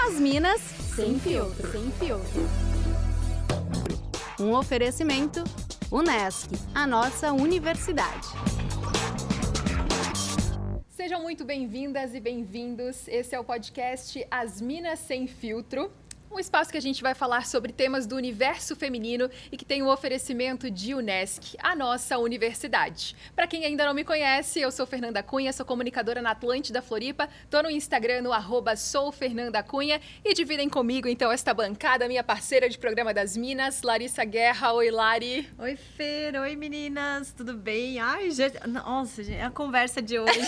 As Minas Sem Filtro. Sem filtro. Um oferecimento Unesc, a nossa universidade. Sejam muito bem-vindas e bem-vindos. Esse é o podcast As Minas Sem Filtro. Um espaço que a gente vai falar sobre temas do universo feminino e que tem o oferecimento de Unesc, a nossa universidade. Para quem ainda não me conhece, eu sou Fernanda Cunha, sou comunicadora na Atlântida Floripa, tô no Instagram no @soufernandacunha e dividem comigo então esta bancada, minha parceira de programa das Minas, Larissa Guerra. Oi, Lari. Oi, Fer. Oi, meninas. Tudo bem? Ai, gente, nossa, gente, a conversa de hoje.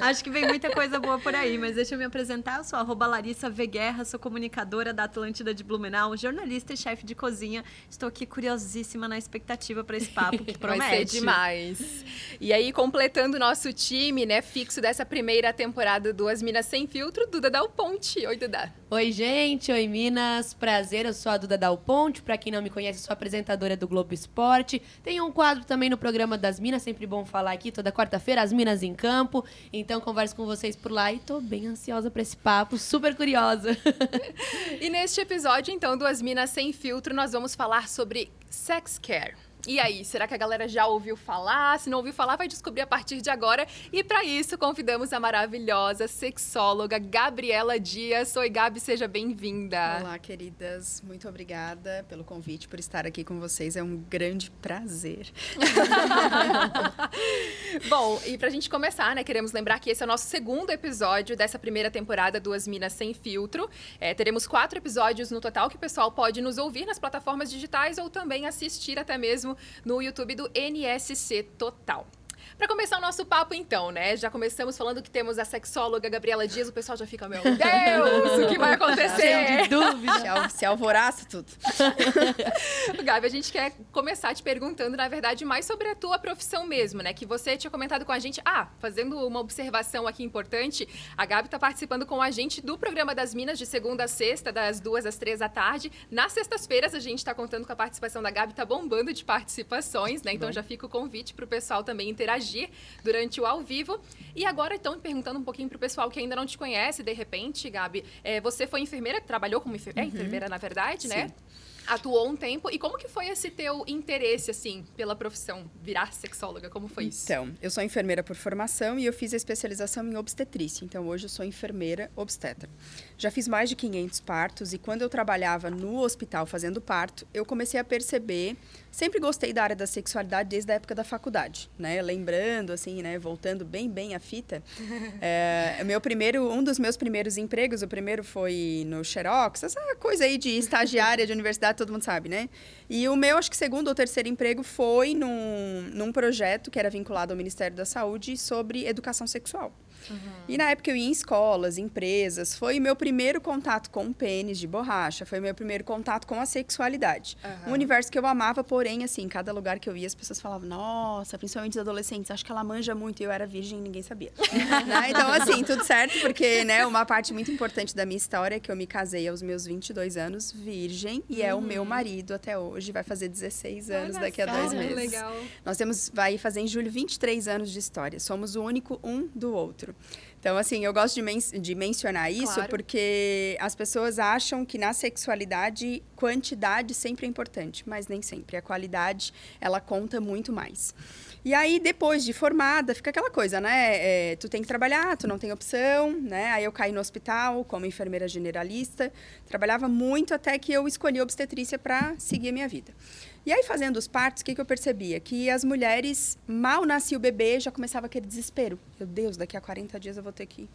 Acho que vem muita coisa boa por aí, mas deixa eu me apresentar. Eu sou @LarissaVGuerra, sou comunicadora da Atlântida de Blumenau, jornalista e chefe de cozinha. Estou aqui curiosíssima na expectativa para esse papo que promete. Vai ser demais. E aí, completando o nosso time, né, fixo dessa primeira temporada do As Minas Sem Filtro, Duda Dal Ponte. Oi, Duda. Oi, gente. Oi, Minas. Prazer, eu sou a Duda Dal Ponte. Pra quem não me conhece, sou apresentadora do Globo Esporte. Tem um quadro também no programa das Minas, sempre bom falar aqui, toda quarta-feira, As Minas em Campo. Então, converso com vocês por lá e tô bem ansiosa pra esse papo, super curiosa. E neste episódio, então, do As Minas Sem Filtro, nós vamos falar sobre sex care. E aí, será que a galera já ouviu falar? Se não ouviu falar, vai descobrir a partir de agora. E para isso, convidamos a maravilhosa sexóloga Gabriela Dias. Oi, Gabi, seja bem-vinda. Olá, queridas. Muito obrigada pelo convite, por estar aqui com vocês. É um grande prazer. Bom, e pra gente começar, né, queremos lembrar que esse é o nosso segundo episódio dessa primeira temporada do As Minas Sem Filtro. Teremos 4 episódios no total que o pessoal pode nos ouvir nas plataformas digitais ou também assistir até mesmo no YouTube do NSC Total. Para começar o nosso papo, então, né? Já começamos falando que temos a sexóloga Gabriela Dias. O pessoal já fica, meu Deus, o que vai acontecer? Sem dúvida. Se alvoraça tudo. Gabi, a gente quer começar te perguntando, na verdade, mais sobre a tua profissão mesmo, né? Que você tinha comentado com a gente. Fazendo uma observação aqui importante, a Gabi está participando com a gente do programa das Minas de segunda a sexta, das 2 às 3 da tarde. Nas sextas-feiras, a gente está contando com a participação da Gabi, tá bombando de participações, né? Então já fica o convite para o pessoal também interagir durante o ao vivo. E agora, então, perguntando um pouquinho pro pessoal que ainda não te conhece, de repente, Gabi, você foi enfermeira, trabalhou como enfermeira, na verdade, né? Sim. Atuou um tempo. E como que foi esse teu interesse, assim, pela profissão? Virar sexóloga, como foi isso? Então, eu sou enfermeira por formação e eu fiz a especialização em obstetrícia. Então, hoje eu sou enfermeira obstetra. Já fiz mais de 500 partos e quando eu trabalhava no hospital fazendo parto, eu comecei a perceber... Sempre gostei da área da sexualidade desde a época da faculdade, né? Lembrando, assim, né? Voltando bem a fita. Um dos meus primeiros empregos, o primeiro foi no Xerox, essa coisa aí de estagiária de universidade, todo mundo sabe, né? E o meu, acho que segundo ou terceiro emprego foi num projeto que era vinculado ao Ministério da Saúde sobre educação sexual. E na época eu ia em escolas, empresas, foi meu primeiro contato com o pênis de borracha, foi meu primeiro contato com a sexualidade. Um universo que eu amava, porém, assim, em cada lugar que eu ia, as pessoas falavam, nossa, principalmente os adolescentes, acho que ela manja muito, e eu era virgem e ninguém sabia. Né? Então, assim, tudo certo, porque, né, uma parte muito importante da minha história é que eu me casei aos meus 22 anos, virgem, e é o meu marido até hoje, vai fazer 16 anos daqui a 2 meses. Legal. Vai fazer em julho 23 anos de história, somos o único um do outro. Então, assim, eu gosto de mencionar isso, claro, porque as pessoas acham que na sexualidade, quantidade sempre é importante, mas nem sempre. A qualidade, ela conta muito mais. E aí, depois de formada, fica aquela coisa, né? Tu tem que trabalhar, tu não tem opção, né? Aí eu caí no hospital como enfermeira generalista, trabalhava muito até que eu escolhi obstetrícia para seguir a minha vida. E aí, fazendo os partos, o que eu percebia? Que as mulheres, mal nascia o bebê, já começava aquele desespero. Meu Deus, daqui a 40 dias eu vou ter que...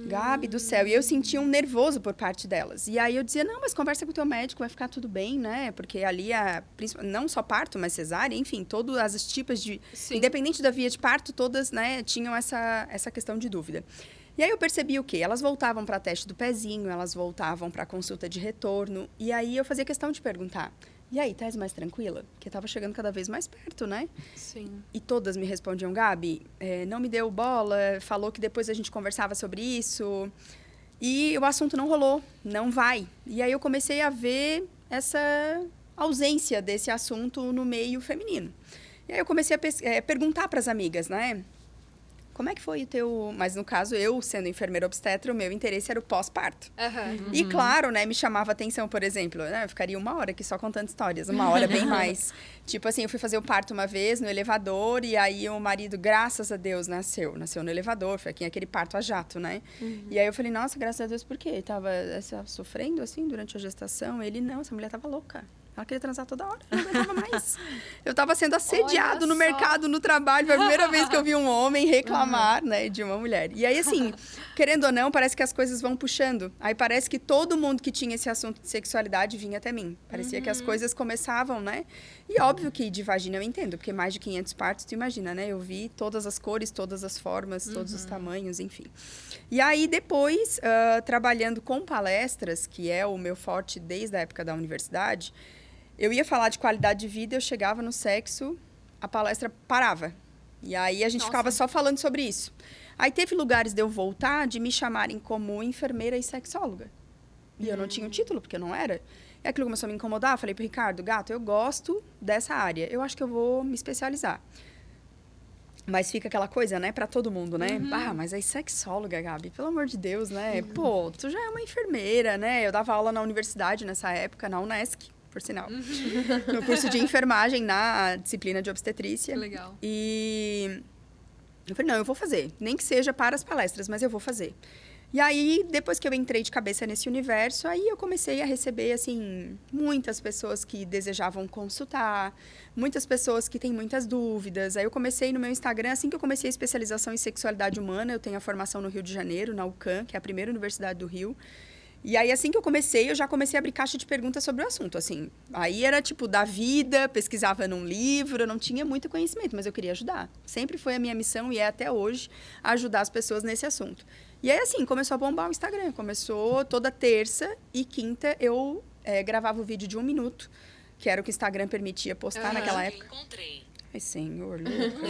Gabi do céu. E eu sentia um nervoso por parte delas. E aí eu dizia, não, mas conversa com o teu médico, vai ficar tudo bem, né? Porque ali, não só parto, mas cesárea, enfim, todas as tipos de... Sim. Independente da via de parto, todas, né, tinham essa questão de dúvida. E aí eu percebi o quê? Elas voltavam para teste do pezinho, elas voltavam para consulta de retorno. E aí eu fazia questão de perguntar... E aí, tá mais tranquila? Porque tava chegando cada vez mais perto, né? Sim. E todas me respondiam, Gabi, não me deu bola, falou que depois a gente conversava sobre isso. E o assunto não rolou, não vai. E aí eu comecei a ver essa ausência desse assunto no meio feminino. E aí eu comecei a perguntar para as amigas, né? como é que foi o teu... Mas, no caso, eu, sendo enfermeira obstetra, o meu interesse era o pós-parto. E, claro, né, me chamava atenção, por exemplo, né, eu ficaria 1 hora aqui só contando histórias, 1 hora bem mais. Tipo assim, eu fui fazer o parto uma vez no elevador, e aí o marido, graças a Deus, nasceu no elevador, foi aqui aquele parto a jato, né? E aí eu falei, nossa, graças a Deus, por quê? Tava sofrendo, assim, durante a gestação? Ele, não, essa mulher tava louca. Ela queria transar toda hora, não aguentava mais. Eu tava sendo assediado no mercado, no trabalho. Foi a primeira vez que eu vi um homem reclamar, né, de uma mulher. E aí, assim, querendo ou não, parece que as coisas vão puxando. Aí parece que todo mundo que tinha esse assunto de sexualidade vinha até mim. Parecia que as coisas começavam, né? E óbvio que de vagina eu entendo, porque mais de 500 partos, tu imagina, né? Eu vi todas as cores, todas as formas, todos os tamanhos, enfim. E aí, depois, trabalhando com palestras, que é o meu forte desde a época da universidade... Eu ia falar de qualidade de vida, eu chegava no sexo, a palestra parava. E aí a gente ficava só falando sobre isso. Aí teve lugares de eu voltar de me chamarem como enfermeira e sexóloga. E eu não tinha o título, porque eu não era. E aquilo começou a me incomodar. Falei pro Ricardo, gato, eu gosto dessa área. Eu acho que eu vou me especializar. Mas fica aquela coisa, né, pra todo mundo, né? Ah, mas aí sexóloga, Gabi, pelo amor de Deus, né? Pô, tu já é uma enfermeira, né? Eu dava aula na universidade nessa época, na Unesc. Por sinal. No curso de enfermagem, na disciplina de obstetrícia. Legal. E eu falei, não, eu vou fazer. Nem que seja para as palestras, mas eu vou fazer. E aí, depois que eu entrei de cabeça nesse universo, aí eu comecei a receber, assim, muitas pessoas que desejavam consultar, muitas pessoas que têm muitas dúvidas. Aí eu comecei no meu Instagram, assim que eu comecei a especialização em sexualidade humana, eu tenho a formação no Rio de Janeiro, na UCAM, que é a primeira universidade do Rio. E aí, assim que eu já comecei a abrir caixa de perguntas sobre o assunto, assim. Aí era, tipo, da vida, pesquisava num livro, eu não tinha muito conhecimento, mas eu queria ajudar. Sempre foi a minha missão, e é até hoje, ajudar as pessoas nesse assunto. E aí, assim, começou a bombar o Instagram. Começou toda terça e quinta, eu gravava o vídeo de 1 minuto, que era o que o Instagram permitia postar naquela época. Ai, senhor, louco.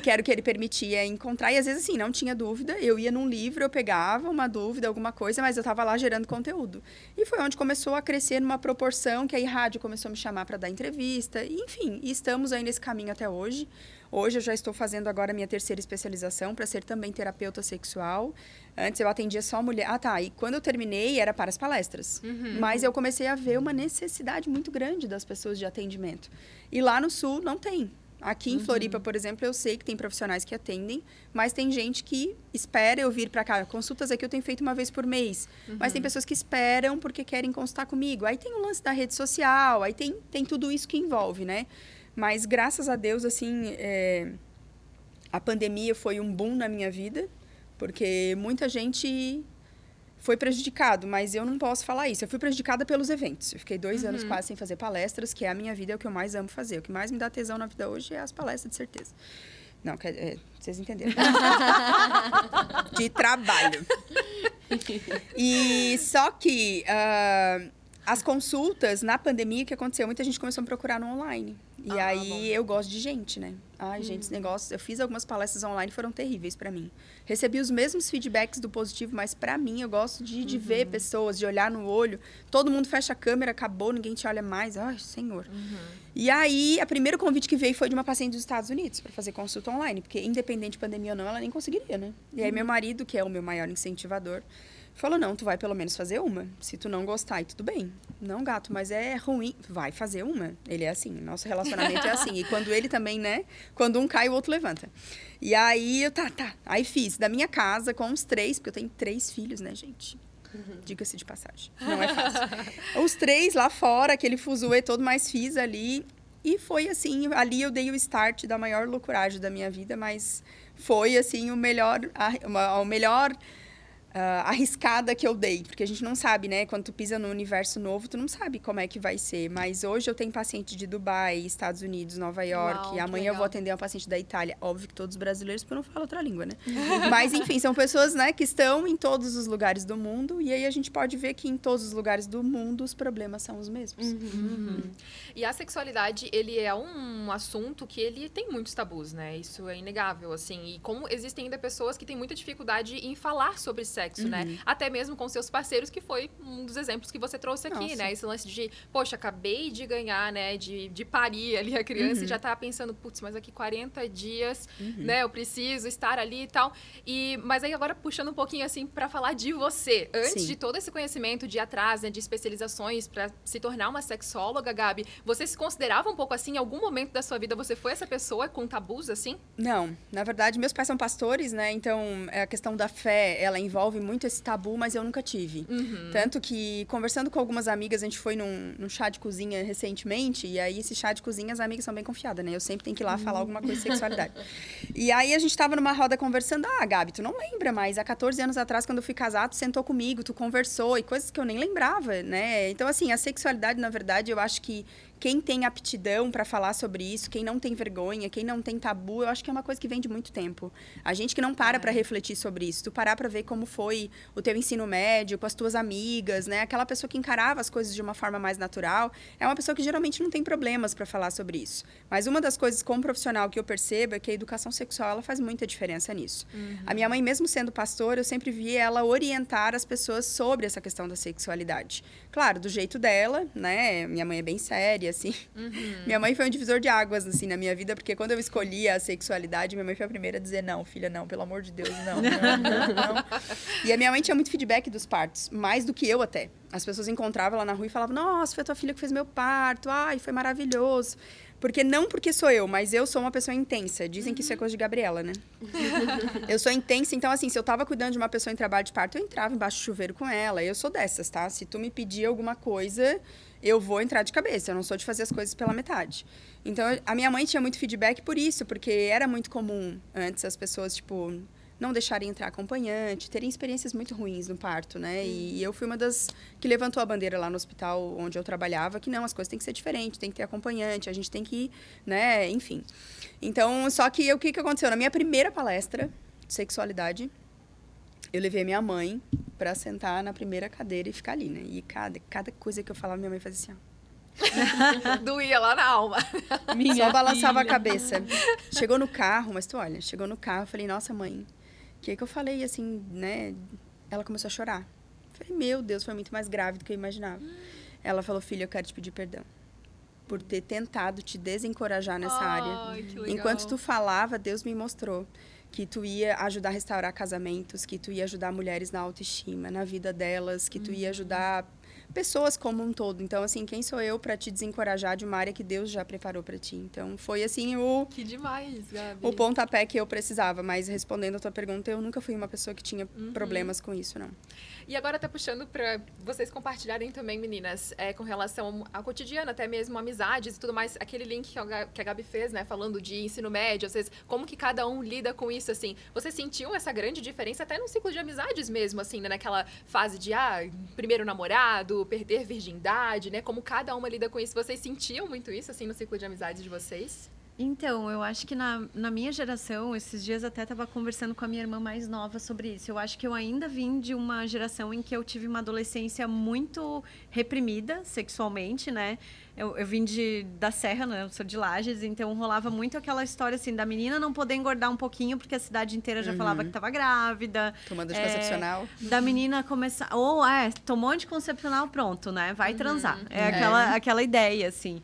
Que era o que ele permitia encontrar. E, às vezes, assim, não tinha dúvida. Eu ia num livro, eu pegava uma dúvida, alguma coisa, mas eu estava lá gerando conteúdo. E foi onde começou a crescer numa proporção que aí rádio começou a me chamar para dar entrevista. E, enfim, estamos aí nesse caminho até hoje. Hoje eu já estou fazendo agora a minha 3ª especialização para ser também terapeuta sexual. Antes eu atendia só mulher. Ah, tá. E quando eu terminei era para as palestras. Mas eu comecei a ver uma necessidade muito grande das pessoas de atendimento. E lá no Sul não tem. Aqui em Floripa, por exemplo, eu sei que tem profissionais que atendem, mas tem gente que espera eu vir para cá. Consultas aqui eu tenho feito uma vez por mês. Mas tem pessoas que esperam porque querem consultar comigo. Aí tem o lance da rede social, aí tem tudo isso que envolve, né? Mas, graças a Deus, assim, a pandemia foi um boom na minha vida, porque muita gente foi prejudicado, mas eu não posso falar isso. Eu fui prejudicada pelos eventos. Eu fiquei 2 anos quase sem fazer palestras, que é a minha vida, é o que eu mais amo fazer. O que mais me dá tesão na vida hoje é as palestras, de certeza. Não, vocês entenderam. De trabalho. E só que... as consultas, na pandemia, o que aconteceu? Muita gente começou a me procurar no online. E aí, eu gosto de gente, né? Ai, gente, esse negócio... Eu fiz algumas palestras online, foram terríveis pra mim. Recebi os mesmos feedbacks do positivo, mas pra mim, eu gosto de ver pessoas, de olhar no olho. Todo mundo fecha a câmera, acabou, ninguém te olha mais. Ai, senhor. E aí, o primeiro convite que veio foi de uma paciente dos Estados Unidos pra fazer consulta online. Porque, independente de pandemia ou não, ela nem conseguiria, né? E aí, meu marido, que é o meu maior incentivador... Falou, não, tu vai pelo menos fazer uma. Se tu não gostar, e tudo bem. Não, gato, mas é ruim. Vai fazer uma. Ele é assim, nosso relacionamento é assim. E quando ele também, né? Quando um cai, o outro levanta. E aí, tá. Aí fiz da minha casa com os 3, porque eu tenho 3 filhos, né, gente? Diga-se de passagem. Não é fácil. Os 3 lá fora, aquele fuzuê todo, mas fiz ali. E foi assim, ali eu dei o start da maior loucuragem da minha vida, mas foi, assim, o melhor arriscada que eu dei, porque a gente não sabe, né? Quando tu pisa no universo novo, tu não sabe como é que vai ser. Mas hoje eu tenho paciente de Dubai, Estados Unidos, Nova York. Amanhã eu vou atender uma paciente da Itália. Óbvio que todos os brasileiros, porque eu não falo outra língua, né? Mas, enfim, são pessoas, né, que estão em todos os lugares do mundo. E aí a gente pode ver que em todos os lugares do mundo os problemas são os mesmos. E a sexualidade, ele é um assunto que ele tem muitos tabus, né? Isso é inegável, assim. E como existem ainda pessoas que têm muita dificuldade em falar sobre sexo, sexo, né? Até mesmo com seus parceiros, que foi um dos exemplos que você trouxe aqui, Nossa. né? Esse lance de, poxa, acabei de ganhar, né? De parir ali a criança e já tá pensando, putz, mas aqui 40 dias, né? Eu preciso estar ali e tal. Mas aí agora puxando um pouquinho assim pra falar de você. Antes Sim. de todo esse conhecimento de ir atrás, né? De especializações pra se tornar uma sexóloga, Gabi, você se considerava um pouco assim? Em algum momento da sua vida você foi essa pessoa com tabus assim? Não, na verdade, meus pais são pastores, né? Então, a questão da fé, ela envolve muito esse tabu, mas eu nunca tive. Tanto que, conversando com algumas amigas, a gente foi num chá de cozinha recentemente, e aí esse chá de cozinha, as amigas são bem confiadas, né? Eu sempre tenho que ir lá falar alguma coisa de sexualidade. E aí, a gente tava numa roda conversando, Gabi, tu não lembra, mas há 14 anos atrás, quando eu fui casar, tu sentou comigo, tu conversou, e coisas que eu nem lembrava, né? Então, assim, a sexualidade, na verdade, eu acho que quem tem aptidão para falar sobre isso, quem não tem vergonha, quem não tem tabu, eu acho que é uma coisa que vem de muito tempo. A gente que não para refletir sobre isso, tu parar para ver como foi o teu ensino médio, com as tuas amigas, né? Aquela pessoa que encarava as coisas de uma forma mais natural, é uma pessoa que geralmente não tem problemas para falar sobre isso. Mas uma das coisas como profissional que eu percebo é que a educação sexual, ela faz muita diferença nisso. A minha mãe, mesmo sendo pastora, eu sempre vi ela orientar as pessoas sobre essa questão da sexualidade. Claro, do jeito dela, né? Minha mãe é bem séria, assim. Minha mãe foi um divisor de águas, assim, na minha vida, porque quando eu escolhi a sexualidade, minha mãe foi a primeira a dizer, não, filha, não, pelo amor de Deus, não. E a minha mãe tinha muito feedback dos partos, mais do que eu até. As pessoas encontravam ela na rua e falavam, nossa, foi a tua filha que fez meu parto, ai, foi maravilhoso. Porque sou eu, mas eu sou uma pessoa intensa. Dizem que isso é coisa de Gabriela, né? Eu sou intensa, então assim, se eu tava cuidando de uma pessoa em trabalho de parto, eu entrava embaixo do chuveiro com ela. Eu sou dessas, tá? Se tu me pedir alguma coisa, eu vou entrar de cabeça. Eu não sou de fazer as coisas pela metade. Então, a minha mãe tinha muito feedback por isso, porque era muito comum antes as pessoas, tipo, não deixarem entrar acompanhante, terem experiências muito ruins no parto, né? E eu fui uma das que levantou a bandeira lá no hospital onde eu trabalhava, que não, as coisas têm que ser diferentes, tem que ter acompanhante, a gente tem que, né, enfim. Então, só que o que aconteceu? Na minha primeira palestra de sexualidade, eu levei minha mãe para sentar na primeira cadeira e ficar ali, né? E cada coisa que eu falava, minha mãe fazia assim, ó. Doía lá na alma. Só balançava a cabeça. Chegou no carro, mas tu olha, chegou no carro, eu falei, nossa, mãe, o que eu falei, assim, né? Ela começou a chorar. Eu falei, meu Deus, foi muito mais grave do que eu imaginava. Ela falou, filha, eu quero te pedir perdão por ter tentado te desencorajar nessa área. Que legal. Enquanto tu falava, Deus me mostrou que tu ia ajudar a restaurar casamentos, que tu ia ajudar mulheres na autoestima, na vida delas, que tu ia ajudar pessoas como um todo. Então, assim, quem sou eu para te desencorajar de uma área que Deus já preparou para ti? Então, foi assim Que demais, Gabi. o pontapé que eu precisava. Mas respondendo a tua pergunta, eu nunca fui uma pessoa que tinha problemas com isso, não. E agora tá puxando para vocês compartilharem também, meninas, com relação ao cotidiano, até mesmo amizades e tudo mais. Aquele link que a Gabi fez, né, falando de ensino médio, às vezes, como que cada um lida com isso, assim. Vocês sentiam essa grande diferença até no ciclo de amizades mesmo, assim, né, naquela fase de, primeiro namorado, perder virgindade, né, como cada uma lida com isso. Vocês sentiam muito isso, assim, no ciclo de amizades de vocês? Então, eu acho que na minha geração, esses dias até estava conversando com a minha irmã mais nova sobre isso. Eu acho que eu ainda vim de uma geração em que eu tive uma adolescência muito reprimida sexualmente, né? Eu vim da Serra, né? Eu sou de Lages, então rolava muito aquela história assim da menina não poder engordar um pouquinho porque a cidade inteira já falava que estava grávida. Tomando anticoncepcional. Da menina começar... tomou anticoncepcional, pronto, né? Vai transar. Aquela ideia, assim.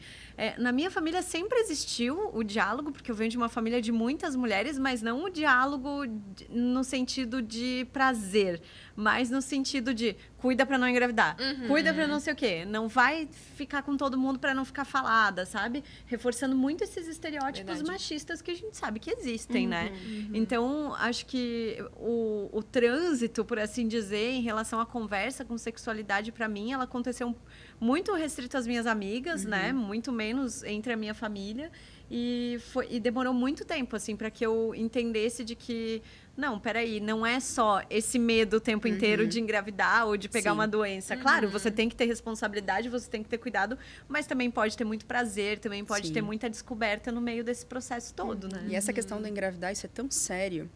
Na minha família sempre existiu o diálogo, porque eu venho de uma família de muitas mulheres, mas não o diálogo no sentido de prazer, mas no sentido de cuida para não engravidar, cuida para não sei o quê, não vai ficar com todo mundo para não ficar falada, sabe? Reforçando muito esses estereótipos machistas que a gente sabe que existem, né? Então, acho que o trânsito, por assim dizer, em relação à conversa com sexualidade, para mim, ela aconteceu muito restrito às minhas amigas, né? Muito menos entre a minha família. E demorou muito tempo, assim, para que eu entendesse de que, não, peraí, não é só esse medo o tempo inteiro de engravidar ou de pegar uma doença. Claro, você tem que ter responsabilidade, você tem que ter cuidado, mas também pode ter muito prazer, também pode ter muita descoberta no meio desse processo todo, né? E essa questão do engravidar, isso é tão sério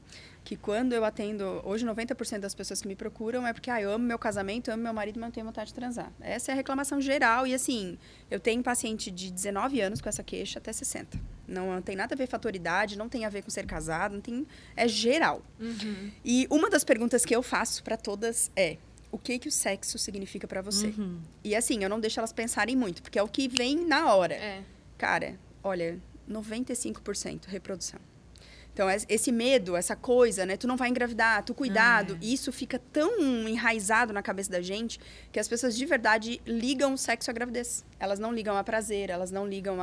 que quando eu atendo, hoje 90% das pessoas que me procuram é porque eu amo meu casamento, amo meu marido, mas não tenho vontade de transar. Essa é a reclamação geral e assim, eu tenho paciente de 19 anos com essa queixa até 60. Não tem nada a ver com fator idade, não tem a ver com ser casado, não tem... É geral. E uma das perguntas que eu faço para todas é: o que o sexo significa para você? E assim, eu não deixo elas pensarem muito, porque é o que vem na hora. Cara, olha, 95% reprodução. Então, esse medo, essa coisa, né? Tu não vai engravidar, tu cuidado. Isso fica tão enraizado na cabeça da gente que as pessoas de verdade ligam o sexo à gravidez. Elas não ligam a prazer, elas não ligam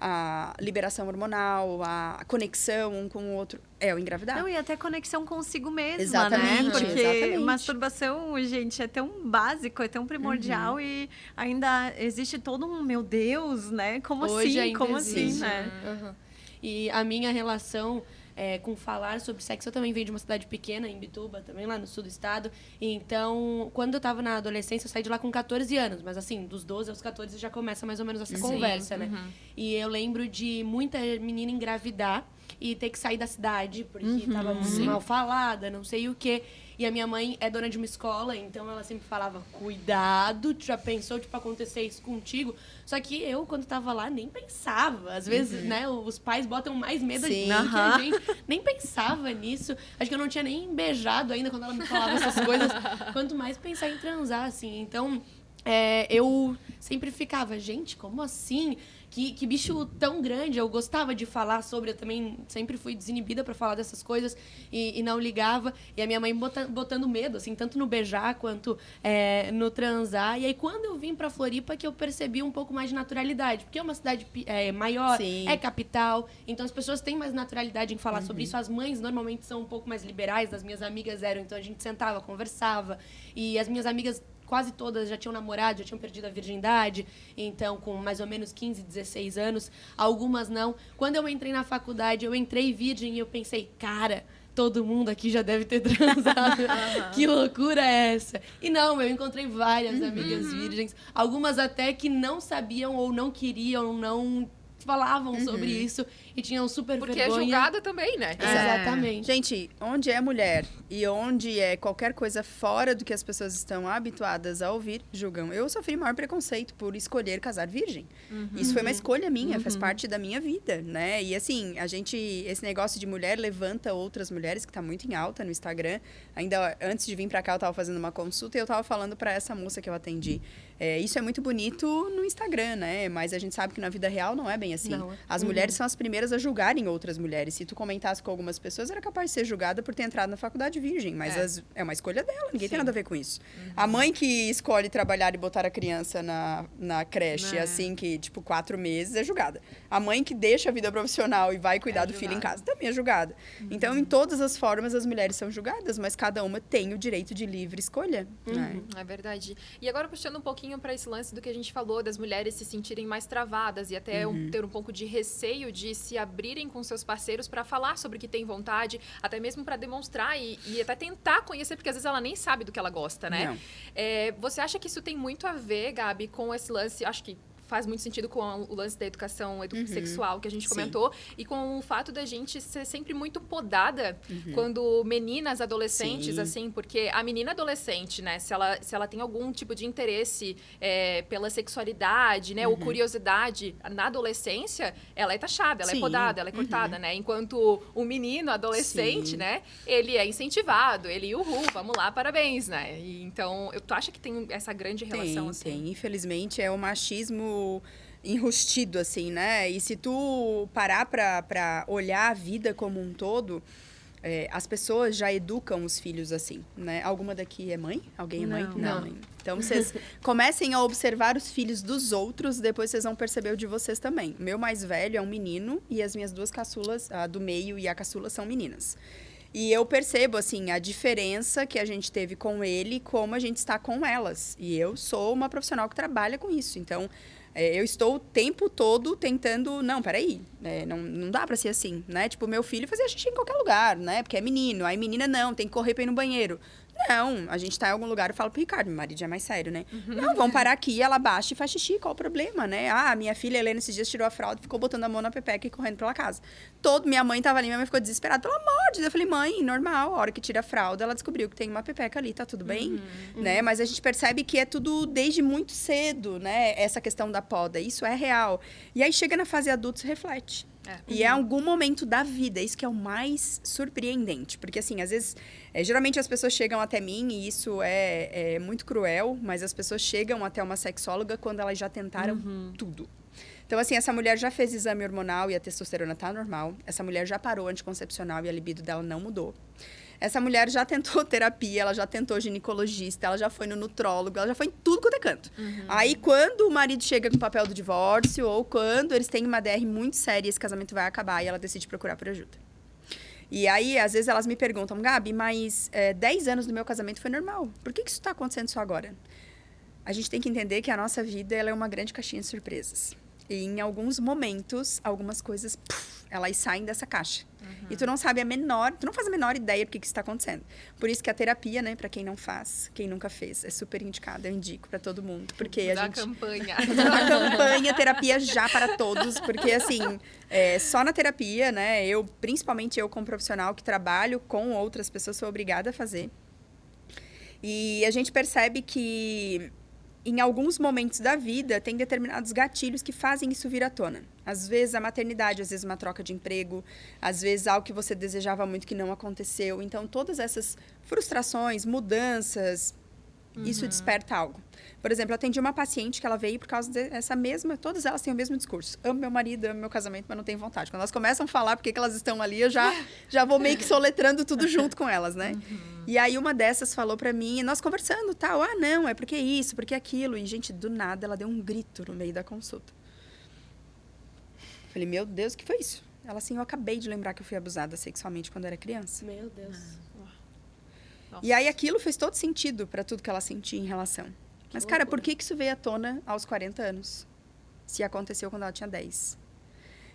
a liberação hormonal, a conexão um com o outro. É o engravidar. Não, e até conexão consigo mesma, Exatamente, né? Porque exatamente. masturbação, gente, é tão básico, é tão primordial e ainda existe todo um, meu Deus, né? Como Hoje assim? ainda Como existe. assim, né? E a minha relação com falar sobre sexo, eu também venho de uma cidade pequena, em Bituba, também lá no sul do estado. Então, quando eu tava na adolescência, eu saí de lá com 14 anos. Mas assim, dos 12 aos 14 já começa mais ou menos essa conversa, né? E eu lembro de muita menina engravidar e ter que sair da cidade, porque tava muito mal falada, não sei o quê. E a minha mãe é dona de uma escola, então ela sempre falava: cuidado, já pensou, tipo, acontecer isso contigo? Só que eu, quando tava lá, nem pensava. Às vezes, né, os pais botam mais medo Sim. do que a gente. Nem pensava nisso. Acho que eu não tinha nem beijado ainda quando ela me falava essas coisas. Quanto mais pensar em transar, assim. Então, eu sempre ficava: gente, como assim? Que bicho tão grande. Eu gostava de falar sobre, eu também sempre fui desinibida para falar dessas coisas e não ligava. E a minha mãe botando medo, assim, tanto no beijar quanto no transar. E aí, quando eu vim para Floripa, que eu percebi um pouco mais de naturalidade. Porque é uma cidade maior, Sim. é capital, então as pessoas têm mais naturalidade em falar sobre isso. As mães normalmente são um pouco mais liberais, as minhas amigas eram, então a gente sentava, conversava. E as minhas amigas quase todas já tinham namorado, já tinham perdido a virgindade, então com mais ou menos 15, 16 anos, algumas não. Quando eu entrei na faculdade, eu entrei virgem e eu pensei: cara, todo mundo aqui já deve ter transado. Que loucura é essa? E não, eu encontrei várias amigas virgens, algumas até que não sabiam ou não queriam, não falavam sobre isso e tinham super Porque vergonha. é julgada também, né? Exatamente. Gente, onde é mulher e onde é qualquer coisa fora do que as pessoas estão habituadas a ouvir, julgam. Eu sofri maior preconceito por escolher casar virgem. Isso foi uma escolha minha, faz parte da minha vida, né? E assim, esse negócio de mulher levanta outras mulheres, que tá muito em alta no Instagram. Ainda antes de vir pra cá, eu tava fazendo uma consulta e eu tava falando pra essa moça que eu atendi: isso é muito bonito no Instagram, né? Mas a gente sabe que na vida real não é bem assim. Não. As mulheres são as primeiras a julgarem outras mulheres. Se tu comentasse com algumas pessoas, era capaz de ser julgada por ter entrado na faculdade virgem. Mas é uma escolha dela, ninguém tem nada a ver com isso. A mãe que escolhe trabalhar e botar a criança na creche, assim, que, tipo, 4 meses, é julgada. A mãe que deixa a vida profissional e vai cuidar do filho em casa, também é julgada. Então, em todas as formas, as mulheres são julgadas, mas cada uma tem o direito de livre escolha. Né? É verdade. E agora, puxando um pouquinho para esse lance do que a gente falou, das mulheres se sentirem mais travadas e até ter um pouco de receio de se abrirem com seus parceiros para falar sobre o que tem vontade, até mesmo para demonstrar e até tentar conhecer, porque às vezes ela nem sabe do que ela gosta, né? Não. Você acha que isso tem muito a ver, Gabi, com esse lance? Acho que faz muito sentido com o lance da educação sexual que a gente comentou e com o fato da gente ser sempre muito podada quando meninas adolescentes, assim, porque a menina adolescente, né, se ela tem algum tipo de interesse pela sexualidade, né, ou curiosidade na adolescência, ela é taxada, ela é podada, ela é cortada, né, enquanto o menino adolescente, né, ele é incentivado, ele, vamos lá, parabéns, né, e, então, tu acha que tem essa grande relação, assim? Tem, infelizmente, é o machismo enrustido, assim, né? E se tu parar pra olhar a vida como um todo, as pessoas já educam os filhos assim, né? Alguma daqui é mãe? Alguém é mãe? Não. Então, vocês comecem a observar os filhos dos outros, depois vocês vão perceber o de vocês também. O meu mais velho é um menino e as minhas 2 caçulas, a do meio e a caçula, são meninas. E eu percebo, assim, a diferença que a gente teve com ele, como a gente está com elas. E eu sou uma profissional que trabalha com isso. Então, eu estou o tempo todo tentando... Não, peraí, não dá pra ser assim, né? Tipo, meu filho fazia xixi em qualquer lugar, né? Porque é menino. Aí menina não, tem que correr pra ir no banheiro. Não, a gente tá em algum lugar e fala pro Ricardo, meu marido já é mais sério, né? Não, vamos parar aqui, ela baixa e faz xixi, qual o problema, né? Minha filha Helena esses dias tirou a fralda e ficou botando a mão na pepeca e correndo pela casa. Minha mãe tava ali, minha mãe ficou desesperada, pelo amor de Deus. Eu falei: mãe, normal, a hora que tira a fralda, ela descobriu que tem uma pepeca ali, tá tudo bem, né? Mas a gente percebe que é tudo desde muito cedo, né? Essa questão da poda. Isso é real. E aí chega na fase adulta e reflete. E é algum momento da vida, isso que é o mais surpreendente. Porque, assim, às vezes, geralmente as pessoas chegam até mim, e isso é muito cruel, mas as pessoas chegam até uma sexóloga quando elas já tentaram tudo. Então, assim, essa mulher já fez exame hormonal e a testosterona tá normal. Essa mulher já parou anticoncepcional e a libido dela não mudou. Essa mulher já tentou terapia, ela já tentou ginecologista, ela já foi no nutrólogo, ela já foi em tudo quanto é canto. Aí, quando o marido chega com o papel do divórcio, ou quando eles têm uma DR muito séria e esse casamento vai acabar, e ela decide procurar por ajuda. E aí, às vezes, elas me perguntam, Gabi, mas 10 anos do meu casamento foi normal. Por que isso está acontecendo só agora? A gente tem que entender que a nossa vida ela é uma grande caixinha de surpresas. E em alguns momentos, algumas coisas, elas saem dessa caixa. E tu não faz a menor ideia do que está acontecendo. Por isso que a terapia, né, para quem não faz, quem nunca fez, é super indicada, eu indico para todo mundo. Porque a gente... campanha. A campanha terapia já para todos, porque assim, só na terapia, né, principalmente eu como profissional que trabalho com outras pessoas, sou obrigada a fazer. E a gente percebe que em alguns momentos da vida, tem determinados gatilhos que fazem isso vir à tona. Às vezes, a maternidade, às vezes, uma troca de emprego, às vezes, algo que você desejava muito que não aconteceu. Então, todas essas frustrações, mudanças, isso desperta algo. Por exemplo, eu atendi uma paciente que ela veio por causa dessa mesma... Todas elas têm o mesmo discurso. Amo meu marido, amo meu casamento, mas não tenho vontade. Quando elas começam a falar porque que elas estão ali, eu já vou meio que soletrando tudo junto com elas, né? E aí, uma dessas falou pra mim, e nós conversando, tal. Ah, não, é porque isso, porque aquilo. E, gente, do nada, ela deu um grito no meio da consulta. Falei, meu Deus, o que foi isso? Ela assim, eu acabei de lembrar que eu fui abusada sexualmente quando era criança. Meu Deus. E aí, aquilo fez todo sentido pra tudo que ela sentia em relação. Mas, cara, por que isso veio à tona aos 40 anos? Se aconteceu quando ela tinha 10.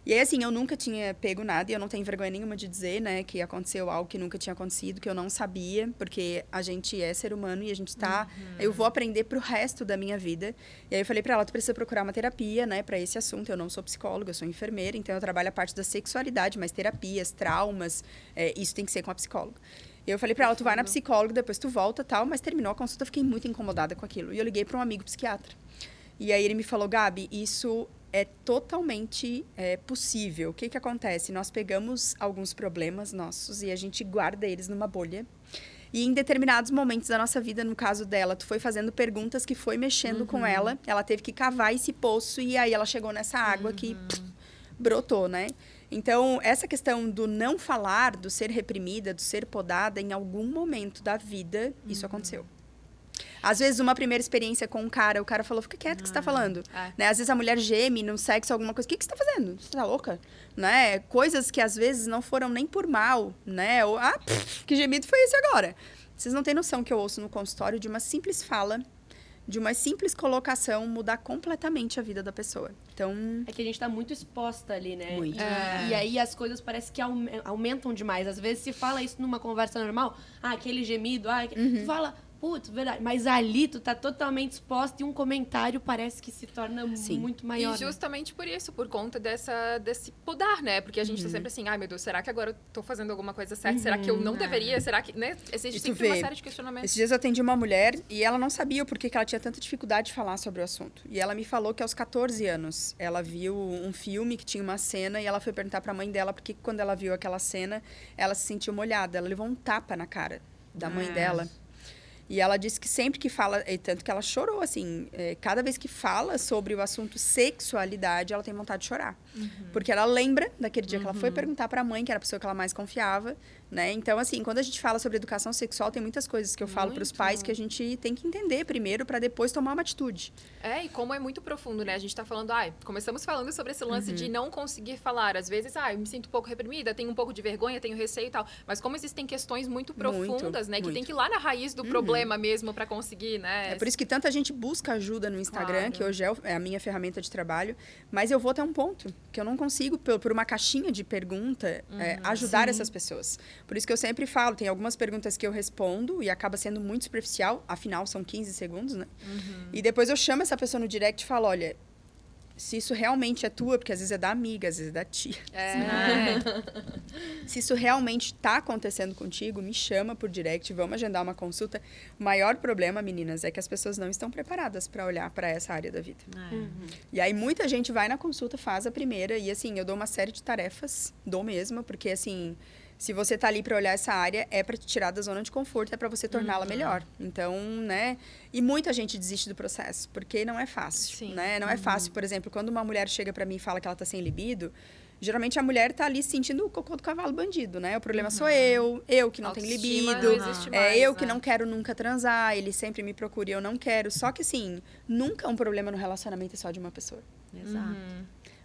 E aí, assim, eu nunca tinha pego nada, e eu não tenho vergonha nenhuma de dizer, né, que aconteceu algo que nunca tinha acontecido, que eu não sabia, porque a gente é ser humano e a gente tá... Eu vou aprender pro resto da minha vida. E aí eu falei pra ela, tu precisa procurar uma terapia, né, pra esse assunto. Eu não sou psicóloga, eu sou enfermeira, então eu trabalho a parte da sexualidade, mas terapias, traumas, isso tem que ser com a psicóloga. E eu falei pra ela, tu vai na psicóloga, depois tu volta, tal, mas terminou a consulta, eu fiquei muito incomodada com aquilo. E eu liguei pra um amigo psiquiatra. E aí ele me falou, Gabi, isso é totalmente possível. O que acontece? Nós pegamos alguns problemas nossos e a gente guarda eles numa bolha. E em determinados momentos da nossa vida, no caso dela, tu foi fazendo perguntas que foi mexendo com ela. Ela teve que cavar esse poço e aí ela chegou nessa água que brotou, né? Então, essa questão do não falar, do ser reprimida, do ser podada, em algum momento da vida, isso aconteceu. Às vezes, uma primeira experiência com um cara, o cara falou, fica quieto, o que você tá falando? Né? Às vezes, a mulher geme no sexo, alguma coisa, o que você tá fazendo? Você tá louca? Né? Coisas que, às vezes, não foram nem por mal, né? Ou, que gemido foi esse agora? Vocês não têm noção que eu ouço no consultório de uma simples fala, de uma simples colocação, mudar completamente a vida da pessoa. Então... É que a gente tá muito exposta ali, né? Muito. E aí as coisas parece que aumentam demais. Às vezes se fala isso numa conversa normal, aquele gemido, tu fala... Putz, verdade. Mas ali tu tá totalmente exposta e um comentário parece que se torna muito maior. E justamente por isso, por conta desse podar, né? Porque a gente tá sempre assim, ai meu Deus, será que agora eu tô fazendo alguma coisa certa? Será que eu não deveria? Será que, né? Existe sempre uma série de questionamentos. Esses dias eu atendi uma mulher e ela não sabia o porquê que ela tinha tanta dificuldade de falar sobre o assunto. E ela me falou que aos 14 anos ela viu um filme que tinha uma cena e ela foi perguntar pra mãe dela porque quando ela viu aquela cena, ela se sentiu molhada. Ela levou um tapa na cara da mãe dela. E ela disse que sempre que fala, e tanto que ela chorou, assim, cada vez que fala sobre o assunto sexualidade, ela tem vontade de chorar. Porque ela lembra daquele dia que ela foi perguntar para a mãe, que era a pessoa que ela mais confiava, né? Então, assim, quando a gente fala sobre educação sexual, tem muitas coisas que eu falo para os pais que a gente tem que entender primeiro para depois tomar uma atitude. E como é muito profundo, né? A gente tá falando, começamos falando sobre esse lance de não conseguir falar. Às vezes, eu me sinto um pouco reprimida, tenho um pouco de vergonha, tenho receio e tal. Mas como existem questões muito profundas, né? Que tem que ir lá na raiz do problema mesmo para conseguir, né? É por isso que tanta gente busca ajuda no Instagram, que hoje é a minha ferramenta de trabalho. Mas eu vou até um ponto que eu não consigo, por uma caixinha de pergunta, ajudar essas pessoas. Por isso que eu sempre falo, tem algumas perguntas que eu respondo e acaba sendo muito superficial, afinal são 15 segundos, né? E depois eu chamo essa pessoa no direct e falo, olha, se isso realmente é tua, porque às vezes é da amiga, às vezes é da tia. Se isso realmente tá acontecendo contigo, me chama por direct, vamos agendar uma consulta. O maior problema, meninas, é que as pessoas não estão preparadas para olhar para essa área da vida. E aí muita gente vai na consulta, faz a primeira e assim, eu dou uma série de tarefas, dou mesmo, porque assim, se você tá ali para olhar essa área, é para te tirar da zona de conforto, é para você torná-la melhor. Então, né? E muita gente desiste do processo, porque não é fácil, né? Não é fácil, por exemplo, quando uma mulher chega para mim e fala que ela tá sem libido, geralmente a mulher tá ali sentindo o cocô do cavalo bandido, né? O problema sou eu que não tenho libido, não existe mais, eu né? que não quero nunca transar, ele sempre me procura e eu não quero. Só que assim, nunca um problema no relacionamento é só de uma pessoa. Exato.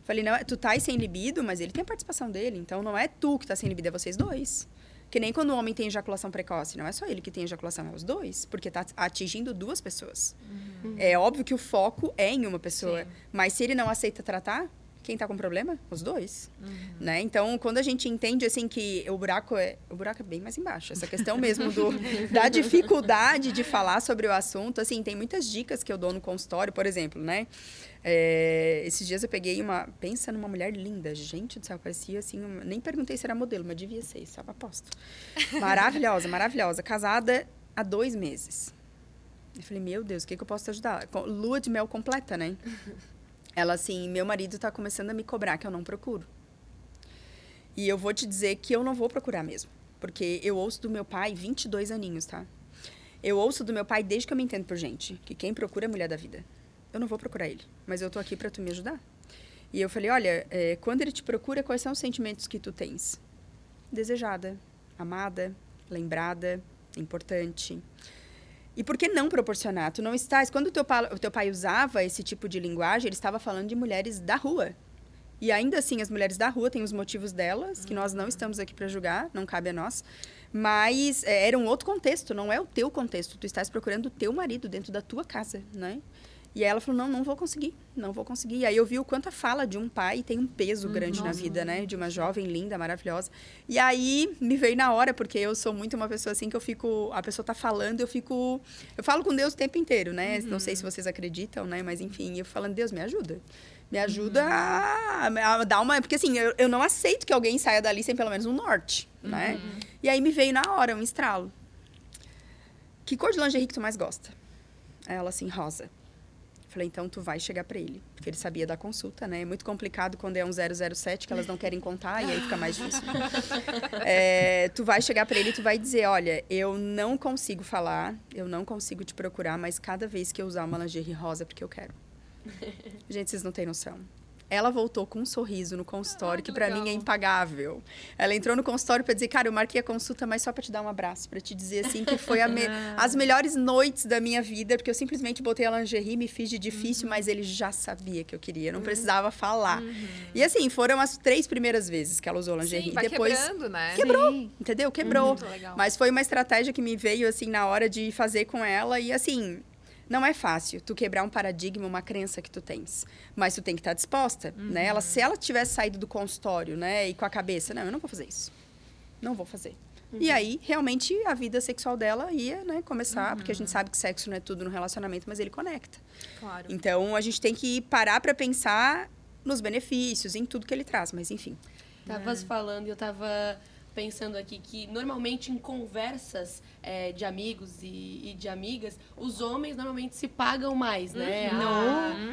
Falei, não, tu tá aí sem libido, mas ele tem a participação dele. Então, não é tu que tá sem libido, é vocês dois. Que nem quando o homem tem ejaculação precoce. Não é só ele que tem ejaculação, é os dois. Porque tá atingindo duas pessoas. É óbvio que o foco é em uma pessoa. Mas se ele não aceita tratar, quem tá com problema? Os dois. Né? Então, quando a gente entende, assim, que o buraco é bem mais embaixo. Essa questão mesmo da dificuldade de falar sobre o assunto. Assim, tem muitas dicas que eu dou no consultório, por exemplo, né? Esses dias eu peguei pensa numa mulher linda, gente do céu, parecia assim, nem perguntei se era modelo, mas devia ser, estava aposto. Maravilhosa, maravilhosa, casada há 2 meses. Eu falei, meu Deus, o que eu posso te ajudar? Lua de mel completa, né? Ela assim, meu marido tá começando a me cobrar que eu não procuro. E eu vou te dizer que eu não vou procurar mesmo, porque eu ouço do meu pai 22 aninhos, tá? Eu ouço do meu pai desde que eu me entendo por gente, que quem procura é a mulher da vida. Eu não vou procurar ele, mas eu tô aqui para tu me ajudar. E eu falei, olha, quando ele te procura, quais são os sentimentos que tu tens? Desejada, amada, lembrada, importante. E por que não proporcionar? Tu não estás... Quando o teu pai usava esse tipo de linguagem, ele estava falando de mulheres da rua. E ainda assim, as mulheres da rua têm os motivos delas, que nós não estamos aqui para julgar, não cabe a nós. Mas era um outro contexto, não é o teu contexto. Tu estás procurando o teu marido dentro da tua casa, né? E aí ela falou, não vou conseguir. E aí eu vi o quanto a fala de um pai tem um peso grande na vida, né? De uma jovem linda, maravilhosa. E aí me veio na hora, porque eu sou muito uma pessoa assim que a pessoa tá falando, eu falo com Deus o tempo inteiro, né? Não sei se vocês acreditam, né? Mas enfim, eu falando, Deus, me ajuda. Me ajuda a dar uma... Porque assim, eu não aceito que alguém saia dali sem pelo menos um norte, né? E aí me veio na hora um estralo. Que cor de lingerie que tu mais gosta? Aí ela assim, rosa. Falei, então tu vai chegar para ele. Porque ele sabia da consulta, né? É muito complicado quando é um 007 que elas não querem contar e aí fica mais difícil. Tu vai chegar para ele e tu vai dizer, olha, eu não consigo falar, eu não consigo te procurar, mas cada vez que eu usar uma lingerie rosa é porque eu quero. Gente, vocês não têm noção. Ela voltou com um sorriso no consultório, que para mim é impagável. Ela entrou no consultório para dizer, cara, eu marquei a consulta, mas só para te dar um abraço, para te dizer assim que foi as melhores noites da minha vida, porque eu simplesmente botei a lingerie, me fiz de difícil, mas ele já sabia que eu queria, não precisava falar. E assim, foram as 3 primeiras vezes que ela usou lingerie. Sim, vai depois quebrando, né? quebrou, entendeu? Quebrou. Muito legal. Mas foi uma estratégia que me veio assim na hora de fazer com ela e assim, não é fácil tu quebrar um paradigma, uma crença que tu tens. Mas tu tem que estar disposta, né? Se ela tivesse saído do consultório, né? E com a cabeça, não, eu não vou fazer isso. Não vou fazer. E aí, realmente, a vida sexual dela ia, né, começar. Porque a gente sabe que sexo não é tudo no relacionamento, mas ele conecta. Claro. Então, a gente tem que parar para pensar nos benefícios, em tudo que ele traz. Mas, enfim. Tavas falando e eu tava pensando aqui que normalmente em conversas de amigos e de amigas, os homens normalmente se pagam mais, né?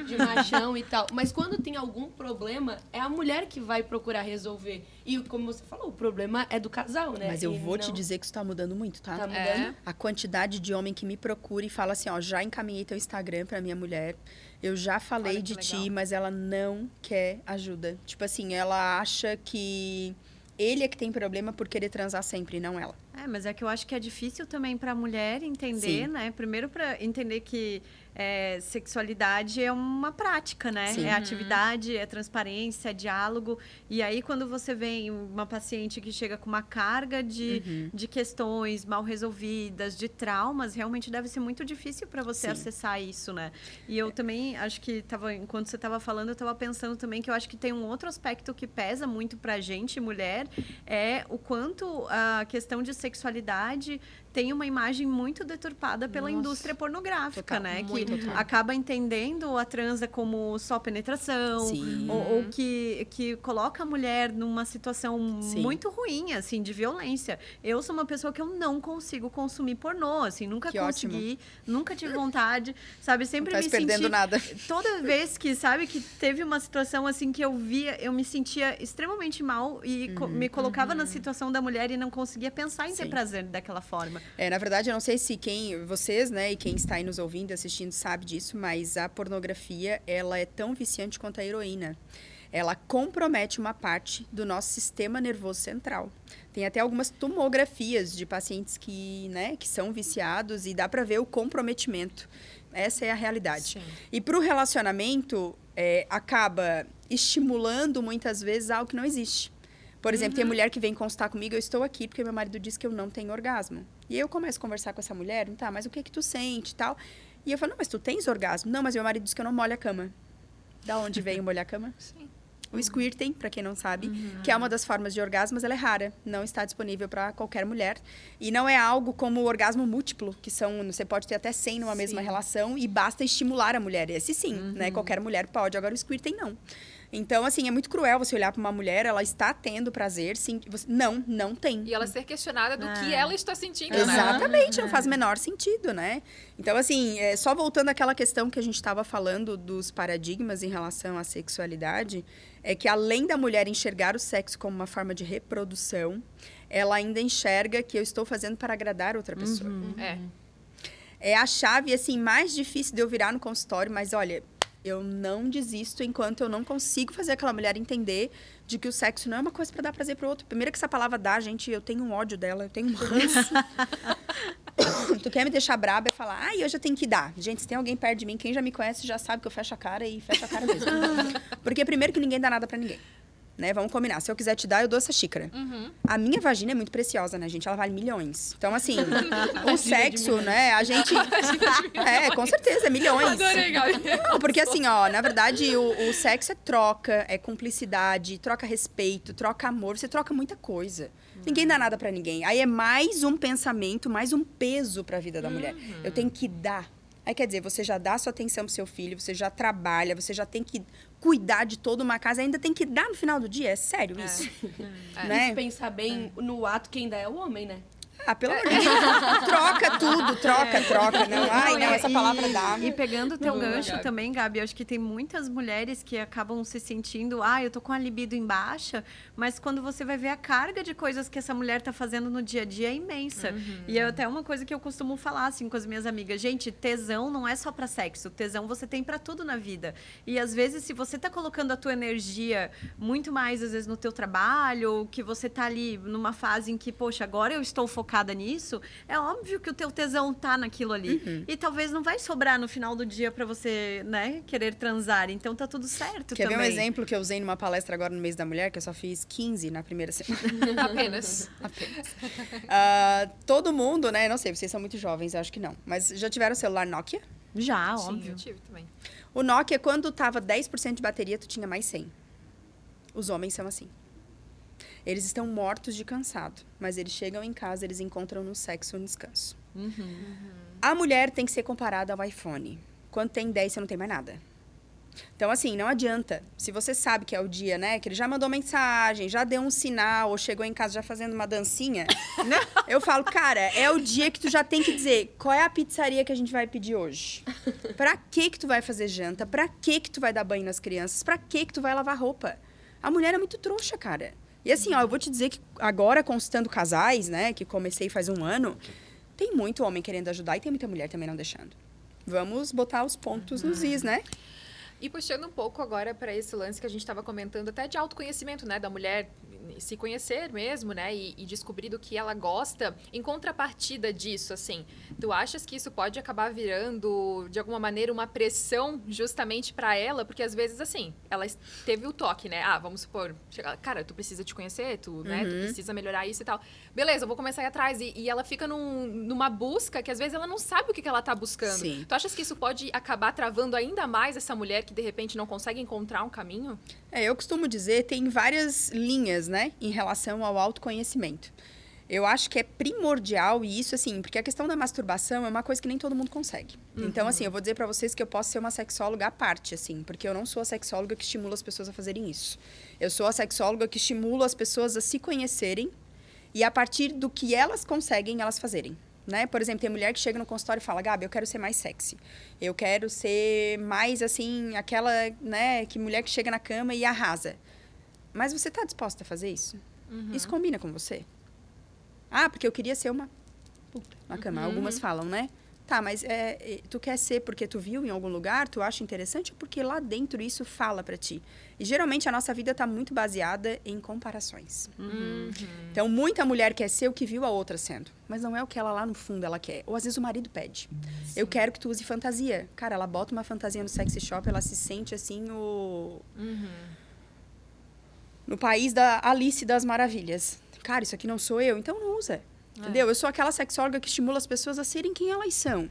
De machão e tal. Mas quando tem algum problema, é a mulher que vai procurar resolver. E como você falou, o problema é do casal, né? Mas eu vou te dizer que isso tá mudando muito, tá? Tá mudando? A quantidade de homem que me procura e fala assim, ó, já encaminhei teu Instagram pra minha mulher, eu já falei de ti, mas ela não quer ajuda. Tipo assim, ela acha que ele é que tem problema por querer transar sempre, não ela. Mas é que eu acho que é difícil também para a mulher entender, né? Primeiro para entender que sexualidade é uma prática, né? Sim. É atividade, é transparência, é diálogo. E aí, quando você vem uma paciente que chega com uma carga de questões mal resolvidas, de traumas, realmente deve ser muito difícil para você acessar isso, né? E eu também acho que, enquanto você estava falando, eu estava pensando também que eu acho que tem um outro aspecto que pesa muito para a gente, mulher, é o quanto a questão de sexualidade tem uma imagem muito deturpada pela indústria pornográfica, Total, né? muito, Que total. acaba entendendo a transa como só penetração, Sim. ou que coloca a mulher numa situação Sim. muito ruim, assim, de violência. Eu sou uma pessoa que eu não consigo consumir pornô, assim, nunca Que consegui, nunca tive vontade, sabe? Sempre Não tá me perdendo senti... nada. Toda vez que, sabe, que teve uma situação, assim, que eu via, eu me sentia extremamente mal e me colocava na situação da mulher e não conseguia pensar em ter Sim. prazer daquela forma. Na verdade, eu não sei se vocês, né, e quem está aí nos ouvindo e assistindo sabe disso, mas a pornografia, ela é tão viciante quanto a heroína. Ela compromete uma parte do nosso sistema nervoso central. Tem até algumas tomografias de pacientes que são viciados e dá para ver o comprometimento. Essa é a realidade. Sim. E para o relacionamento, acaba estimulando muitas vezes algo que não existe. Por exemplo, tem mulher que vem consultar comigo, eu estou aqui porque meu marido disse que eu não tenho orgasmo. E eu começo a conversar com essa mulher, tá, mas o que tu sente e tal? E eu falo, não, mas tu tens orgasmo? Não, mas meu marido disse que eu não molho a cama. Da onde veio molhar a cama? Sim. O squirting, para quem não sabe, que é uma das formas de orgasmo, mas ela é rara, não está disponível para qualquer mulher. E não é algo como o orgasmo múltiplo, que você pode ter até 100 numa mesma relação e basta estimular a mulher. Esse sim, né? Qualquer mulher pode, agora o squirting não. Então, assim, é muito cruel você olhar para uma mulher, ela está tendo prazer, sim, não tem. E ela ser questionada do que ela está sentindo, né? Exatamente, não faz o menor sentido, né? Então, assim, só voltando àquela questão que a gente estava falando dos paradigmas em relação à sexualidade, é que além da mulher enxergar o sexo como uma forma de reprodução, ela ainda enxerga que eu estou fazendo para agradar outra pessoa. É a chave, assim, mais difícil de eu virar no consultório, mas olha, eu não desisto enquanto eu não consigo fazer aquela mulher entender de que o sexo não é uma coisa para dar prazer pro outro. Primeiro que essa palavra dá, gente, eu tenho um ódio dela, eu tenho um ranço. Tu quer me deixar braba e falar, ai, hoje eu tenho que dar. Gente, se tem alguém perto de mim, quem já me conhece já sabe que eu fecho a cara e fecho a cara mesmo. Porque primeiro que ninguém dá nada pra ninguém. Né? Vamos combinar. Se eu quiser te dar, eu dou essa xícara. A minha vagina é muito preciosa, né, gente? Ela vale milhões. Então, assim, o sexo, né? A gente... com certeza, milhões. Adorei, Gabi. Não, porque assim, ó, na verdade, o sexo é troca, é cumplicidade, troca respeito, troca amor. Você troca muita coisa. Ninguém dá nada pra ninguém. Aí é mais um pensamento, mais um peso pra vida da mulher. Eu tenho que dar. Aí, quer dizer, você já dá sua atenção pro seu filho, você já trabalha, você já tem que cuidar de toda uma casa, ainda tem que dar no final do dia. É sério isso? Né? Se pensar bem, no ato quem dá é o homem, né? Ah, pelo amor de Deus. Troca tudo, troca. Não, ai, não, essa palavra dá. E pegando o teu gancho também, Gabi, eu acho que tem muitas mulheres que acabam se sentindo, eu tô com a libido em baixa, mas quando você vai ver a carga de coisas que essa mulher tá fazendo no dia a dia é imensa. E é até uma coisa que eu costumo falar, assim, com as minhas amigas. Gente, tesão não é só pra sexo. Tesão você tem pra tudo na vida. E, às vezes, se você tá colocando a tua energia muito mais, às vezes, no teu trabalho, ou que você tá ali numa fase em que, poxa, agora eu estou focada nisso, é óbvio que o teu tesão tá naquilo ali. E talvez não vai sobrar no final do dia pra você, né, querer transar. Então tá tudo certo Quer também. ver um exemplo que eu usei numa palestra agora no mês da mulher, que eu só fiz 15 na primeira semana. Apenas. Todo mundo, né, não sei, vocês são muito jovens, eu acho que não, mas já tiveram celular Nokia? Já, Sim, óbvio. eu tive também. O Nokia, quando tava 10% de bateria, tu tinha mais 100. Os homens são assim. Eles estão mortos de cansado, mas eles chegam em casa, eles encontram no sexo um descanso. A mulher tem que ser comparada ao iPhone. Quando tem 10, você não tem mais nada. Então, assim, não adianta. Se você sabe que é o dia, né, que ele já mandou mensagem, já deu um sinal, ou chegou em casa já fazendo uma dancinha, eu falo, cara, é o dia que tu já tem que dizer qual é a pizzaria que a gente vai pedir hoje. Pra que tu vai fazer janta? Pra que tu vai dar banho nas crianças? Pra que tu vai lavar roupa? A mulher é muito trouxa, cara. E assim, eu vou te dizer que agora, consultando casais, né, que comecei faz um ano, tem muito homem querendo ajudar e tem muita mulher também não deixando. Vamos botar os pontos nos is, né? E puxando um pouco agora para esse lance que a gente estava comentando, até de autoconhecimento, né? Da mulher se conhecer mesmo, né? E descobrir do que ela gosta. Em contrapartida disso, assim, tu achas que isso pode acabar virando, de alguma maneira, uma pressão justamente para ela? Porque às vezes, assim, ela teve o toque, né? Vamos supor, cara, tu precisa te conhecer, né? Tu precisa melhorar isso e tal. Beleza, eu vou começar a ir atrás. E ela fica numa busca que às vezes ela não sabe o que ela tá buscando. Sim. Tu achas que isso pode acabar travando ainda mais essa mulher que de repente não consegue encontrar um caminho? Eu costumo dizer, tem várias linhas, né, em relação ao autoconhecimento. Eu acho que é primordial, e isso, assim, porque a questão da masturbação é uma coisa que nem todo mundo consegue. Então, assim, eu vou dizer pra vocês que eu posso ser uma sexóloga à parte, assim, porque eu não sou a sexóloga que estimula as pessoas a fazerem isso. Eu sou a sexóloga que estimula as pessoas a se conhecerem e, a partir do que elas conseguem, elas fazerem. Né? Por exemplo, tem mulher que chega no consultório e fala, Gabi, eu quero ser mais sexy. Eu quero ser mais, assim, aquela, né, que mulher que chega na cama e arrasa. Mas você tá disposta a fazer isso? Isso combina com você? Ah, porque eu queria ser uma puta na cama. Algumas falam, né? Tá, mas tu quer ser porque tu viu em algum lugar, tu acha interessante, ou porque lá dentro isso fala pra ti? E geralmente a nossa vida tá muito baseada em comparações. Então, muita mulher quer ser o que viu a outra sendo, mas não é o que ela lá no fundo ela quer. Ou às vezes o marido pede. Sim. Eu quero que tu use fantasia. Cara, ela bota uma fantasia no sexy shop, ela se sente assim no país da Alice das Maravilhas. Cara, isso aqui não sou eu, então não usa. Entendeu? Eu sou aquela sexóloga que estimula as pessoas a serem quem elas são.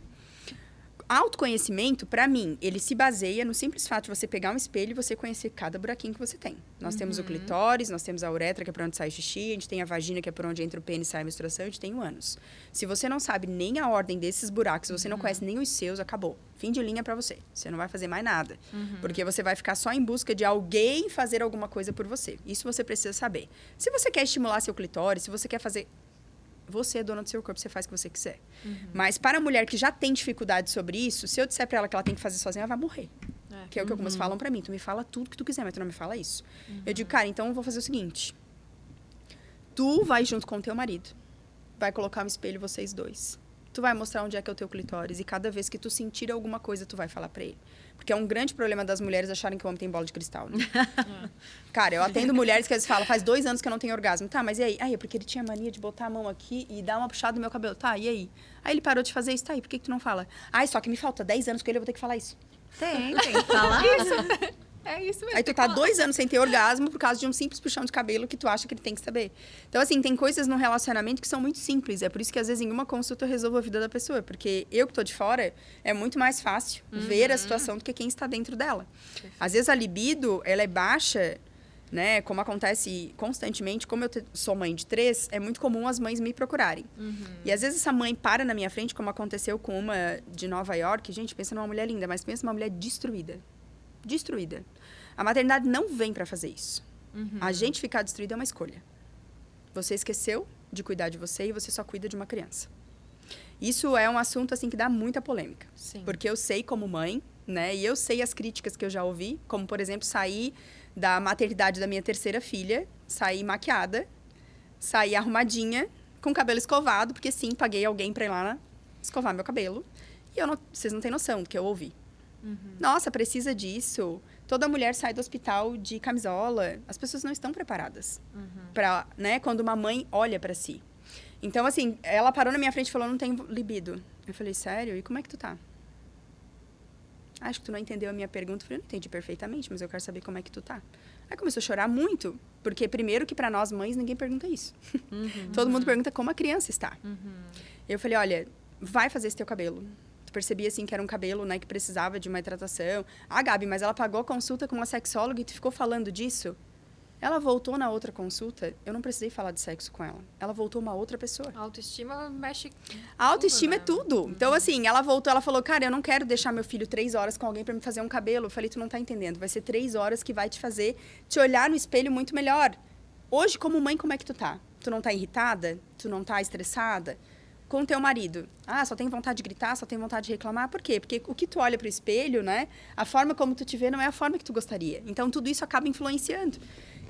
Autoconhecimento, pra mim, ele se baseia no simples fato de você pegar um espelho e você conhecer cada buraquinho que você tem. Nós temos o clitóris, nós temos a uretra, que é por onde sai o xixi, a gente tem a vagina, que é por onde entra o pênis e sai a menstruação, a gente tem o ânus. Se você não sabe nem a ordem desses buracos, se você não conhece nem os seus, acabou. Fim de linha pra você. Você não vai fazer mais nada. Porque você vai ficar só em busca de alguém fazer alguma coisa por você. Isso você precisa saber. Se você quer estimular seu clitóris, se você quer fazer... Você é dona do seu corpo, você faz o que você quiser. Mas para a mulher que já tem dificuldade sobre isso, se eu disser para ela que ela tem que fazer sozinha, ela vai morrer. Que é o que algumas falam para mim. Tu me fala tudo que tu quiser, mas tu não me fala isso. Eu digo, cara, então eu vou fazer o seguinte. Tu vai junto com o teu marido. Vai colocar um espelho, vocês dois. Tu vai mostrar onde é que é o teu clitóris. E cada vez que tu sentir alguma coisa, tu vai falar para ele. Porque é um grande problema das mulheres acharem que o homem tem bola de cristal, né? Cara, eu atendo mulheres que às vezes falam, faz 2 anos que eu não tenho orgasmo. Tá, mas e aí? Aí, é porque ele tinha mania de botar a mão aqui e dar uma puxada no meu cabelo. Tá, e aí? Aí ele parou de fazer isso. Tá, e por que tu não fala? Ai, só que me falta 10 anos com ele, eu vou ter que falar isso. Tem que falar. É isso mesmo. Aí tu tá 2 anos sem ter orgasmo por causa de um simples puxão de cabelo que tu acha que ele tem que saber. Então, assim, tem coisas no relacionamento que são muito simples. É por isso que, às vezes, em uma consulta eu resolvo a vida da pessoa. Porque eu que tô de fora, é muito mais fácil ver a situação do que quem está dentro dela. Às vezes, a libido, ela é baixa, né? Como acontece constantemente. Como eu sou mãe de 3, é muito comum as mães me procurarem. E, às vezes, essa mãe para na minha frente, como aconteceu com uma de Nova York. Gente, pensa numa mulher linda, mas pensa numa mulher destruída. Destruída. A maternidade não vem para fazer isso. A gente ficar destruída é uma escolha. Você esqueceu de cuidar de você e você só cuida de uma criança. Isso é um assunto assim que dá muita polêmica. Sim. Porque eu sei como mãe, né? E eu sei as críticas que eu já ouvi, como por exemplo, sair da maternidade da minha 3ª filha, sair maquiada, sair arrumadinha, com o cabelo escovado, porque sim, paguei alguém para ir lá escovar meu cabelo. E vocês não têm noção do que eu ouvi. Nossa, precisa disso. Toda mulher sai do hospital de camisola. As pessoas não estão preparadas para, né, quando uma mãe olha para si. Então, assim, ela parou na minha frente e falou, não tenho libido. Eu falei, sério? E como é que tu tá? Acho que tu não entendeu a minha pergunta. Eu falei, eu entendi perfeitamente, mas eu quero saber como é que tu tá. Aí começou a chorar muito, porque primeiro que para nós mães ninguém pergunta isso. Todo mundo pergunta como a criança está. Eu falei, olha, vai fazer esse teu cabelo. Percebi, assim, que era um cabelo, né, que precisava de uma hidratação. Ah, Gabi, mas ela pagou a consulta com uma sexóloga e tu ficou falando disso? Ela voltou na outra consulta, eu não precisei falar de sexo com ela. Ela voltou uma outra pessoa. A autoestima mexe... A autoestima tudo, né? é tudo. Então, assim, ela voltou, ela falou, cara, eu não quero deixar meu filho 3 horas com alguém para me fazer um cabelo. Eu falei, tu não tá entendendo. Vai ser 3 horas que vai te fazer te olhar no espelho muito melhor. Hoje, como mãe, como é que tu tá? Tu não tá irritada? Tu não tá estressada? Com o teu marido. Ah, só tem vontade de gritar, só tem vontade de reclamar. Por quê? Porque o que tu olha pro espelho, né? A forma como tu te vê não é a forma que tu gostaria. Então, tudo isso acaba influenciando.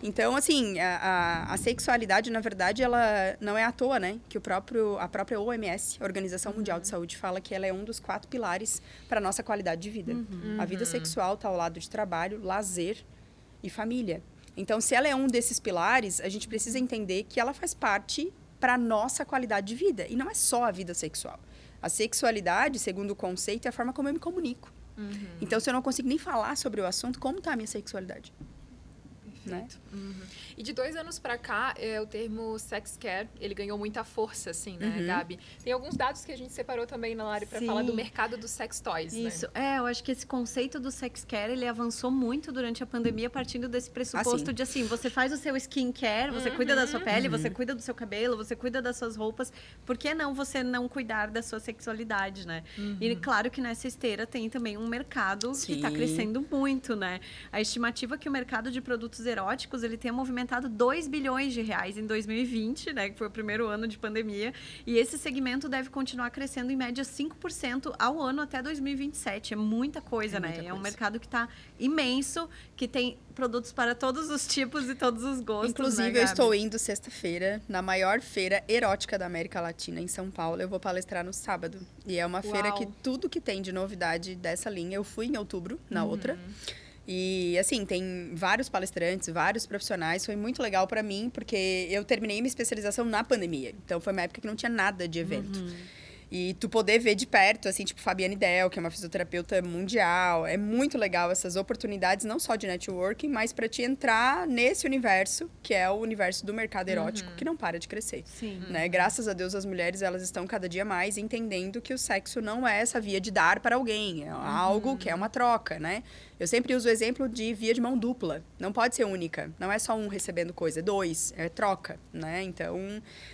Então, assim, a sexualidade, na verdade, ela não é à toa, né? Que a própria OMS, a Organização Mundial de Saúde, fala que ela é um dos 4 pilares para a nossa qualidade de vida. A vida sexual está ao lado de trabalho, lazer e família. Então, se ela é um desses pilares, a gente precisa entender que ela faz parte para a nossa qualidade de vida. E não é só a vida sexual. A sexualidade, segundo o conceito, é a forma como eu me comunico. Então, se eu não consigo nem falar sobre o assunto, como está a minha sexualidade? né? E de 2 anos pra cá, o termo sex care, ele ganhou muita força, assim, né, Gabi? Tem alguns dados que a gente separou também na Lari pra falar do mercado dos sex toys, Isso, né? eu acho que esse conceito do sex care, ele avançou muito durante a pandemia, partindo desse pressuposto de, assim, você faz o seu skincare, você cuida da sua pele, você cuida do seu cabelo, você cuida das suas roupas, por que não você não cuidar da sua sexualidade, né? E claro que nessa esteira tem também um mercado que está crescendo muito, né? A estimativa é que o mercado de produtos eróticos, ele tenha movimentado 2 bilhões de reais em 2020, né? Que foi o primeiro ano de pandemia. E esse segmento deve continuar crescendo em média 5% ao ano até 2027. É muita coisa, né? É um mercado que está imenso, que tem produtos para todos os tipos e todos os gostos. Inclusive, eu estou indo sexta-feira na maior feira erótica da América Latina, em São Paulo. Eu vou palestrar no sábado. E é uma feira que tudo que tem de novidade dessa linha, eu fui em outubro, na outra. E, assim, tem vários palestrantes, vários profissionais. Foi muito legal pra mim, porque eu terminei minha especialização na pandemia. Então, foi uma época que não tinha nada de evento. E tu poder ver de perto, assim, tipo, Fabiane Del, que é uma fisioterapeuta mundial. É muito legal essas oportunidades, não só de networking, mas para te entrar nesse universo, que é o universo do mercado erótico, que não para de crescer. Sim. Né? Graças a Deus, as mulheres, elas estão cada dia mais entendendo que o sexo não é essa via de dar para alguém. É algo que é uma troca, né? Eu sempre uso o exemplo de via de mão dupla. Não pode ser única. Não é só um recebendo coisa, é 2. É troca, né? Então...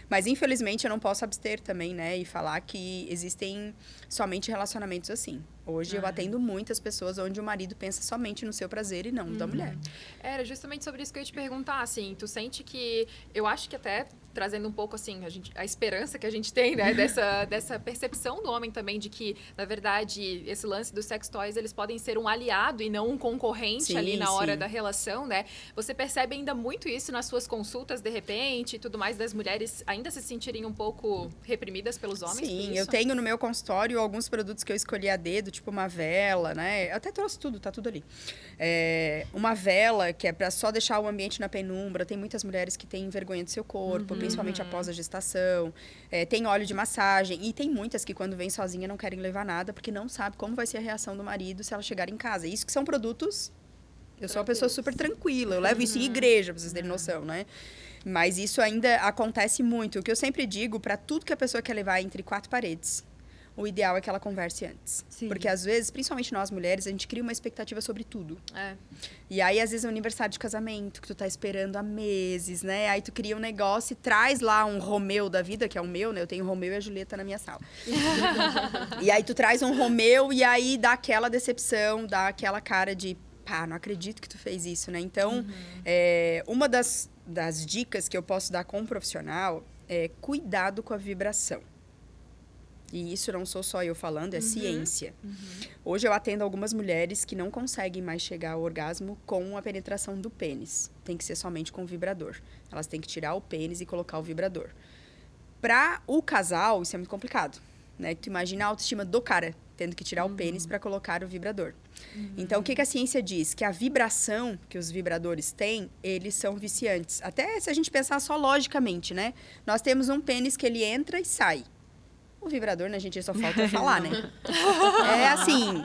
Mas, infelizmente, eu não posso abster também, né? E falar que existem somente relacionamentos assim. Hoje eu atendo muitas pessoas onde o marido pensa somente no seu prazer e não da mulher. Era justamente sobre isso que eu ia te perguntar, assim, tu sente que, eu acho que até trazendo um pouco, assim, a esperança que a gente tem, né, dessa percepção do homem também de que, na verdade, esse lance dos sex toys, eles podem ser um aliado e não um concorrente ali na hora da relação, né? Você percebe ainda muito isso nas suas consultas, de repente, e tudo mais, das mulheres ainda se sentirem um pouco reprimidas pelos homens? Sim, eu tenho no meu consultório alguns produtos que eu escolhi a dedo, tipo uma vela, né? Eu até trouxe tudo, tá tudo ali. Uma vela que é para só deixar o ambiente na penumbra. Tem muitas mulheres que têm vergonha do seu corpo, principalmente após a gestação. Tem óleo de massagem. E tem muitas que quando vêm sozinha não querem levar nada, porque não sabe como vai ser a reação do marido se ela chegar em casa. Isso que são produtos... Eu sou uma pessoa super tranquila. Eu levo isso em igreja, pra vocês terem noção, né? Mas isso ainda acontece muito. O que eu sempre digo, para tudo que a pessoa quer levar entre 4 paredes, o ideal é que ela converse antes. Sim. Porque, às vezes, principalmente nós mulheres, a gente cria uma expectativa sobre tudo. E aí, às vezes, é um aniversário de casamento que tu tá esperando há meses, né? Aí tu cria um negócio e traz lá um Romeu da vida, que é o meu, né? Eu tenho o Romeu e a Julieta na minha sala. E aí tu traz um Romeu e aí dá aquela decepção, dá aquela cara de, pá, não acredito que tu fez isso, né? Então, uma das dicas que eu posso dar com um profissional é cuidado com a vibração. E isso não sou só eu falando, é ciência. Hoje eu atendo algumas mulheres que não conseguem mais chegar ao orgasmo com a penetração do pênis. Tem que ser somente com o vibrador. Elas têm que tirar o pênis e colocar o vibrador. Para o casal, isso é muito complicado, né? Tu imagina a autoestima do cara tendo que tirar o pênis para colocar o vibrador. Então, o que a ciência diz? Que a vibração que os vibradores têm, eles são viciantes. Até se a gente pensar só logicamente, né? Nós temos um pênis que ele entra e sai. O vibrador, né, gente? Só falta falar, né? É assim...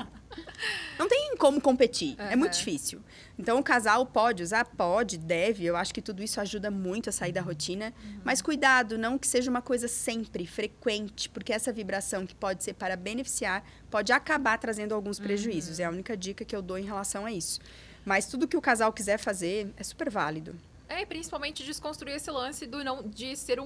Não tem como competir. É muito difícil. Então, o casal pode usar? Pode, deve. Eu acho que tudo isso ajuda muito a sair da rotina. Mas cuidado, não que seja uma coisa sempre, frequente. Porque essa vibração que pode ser para beneficiar, pode acabar trazendo alguns prejuízos. É a única dica que eu dou em relação a isso. Mas tudo que o casal quiser fazer é super válido. E principalmente desconstruir esse lance de ser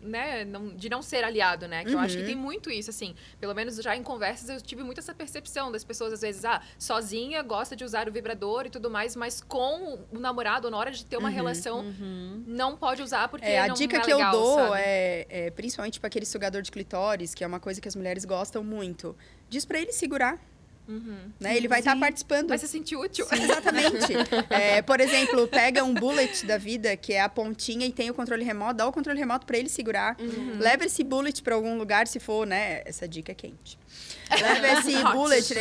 né, de não ser aliado, né? Que eu acho que tem muito isso, assim. Pelo menos já em conversas eu tive muito essa percepção das pessoas, às vezes, sozinha, gosta de usar o vibrador e tudo mais, mas com o namorado, na hora de ter uma relação, não pode usar porque não é legal, a dica que eu dou é principalmente para aquele sugador de clitóris, que é uma coisa que as mulheres gostam muito. Diz para ele segurar. Né? Ele vai estar participando. Vai se sentir útil. Sim, exatamente. Por exemplo, pega um bullet da vida, que é a pontinha e tem o controle remoto, dá o controle remoto para ele segurar. Leva esse bullet para algum lugar, se for, né? Essa dica é quente. Leva esse bullet,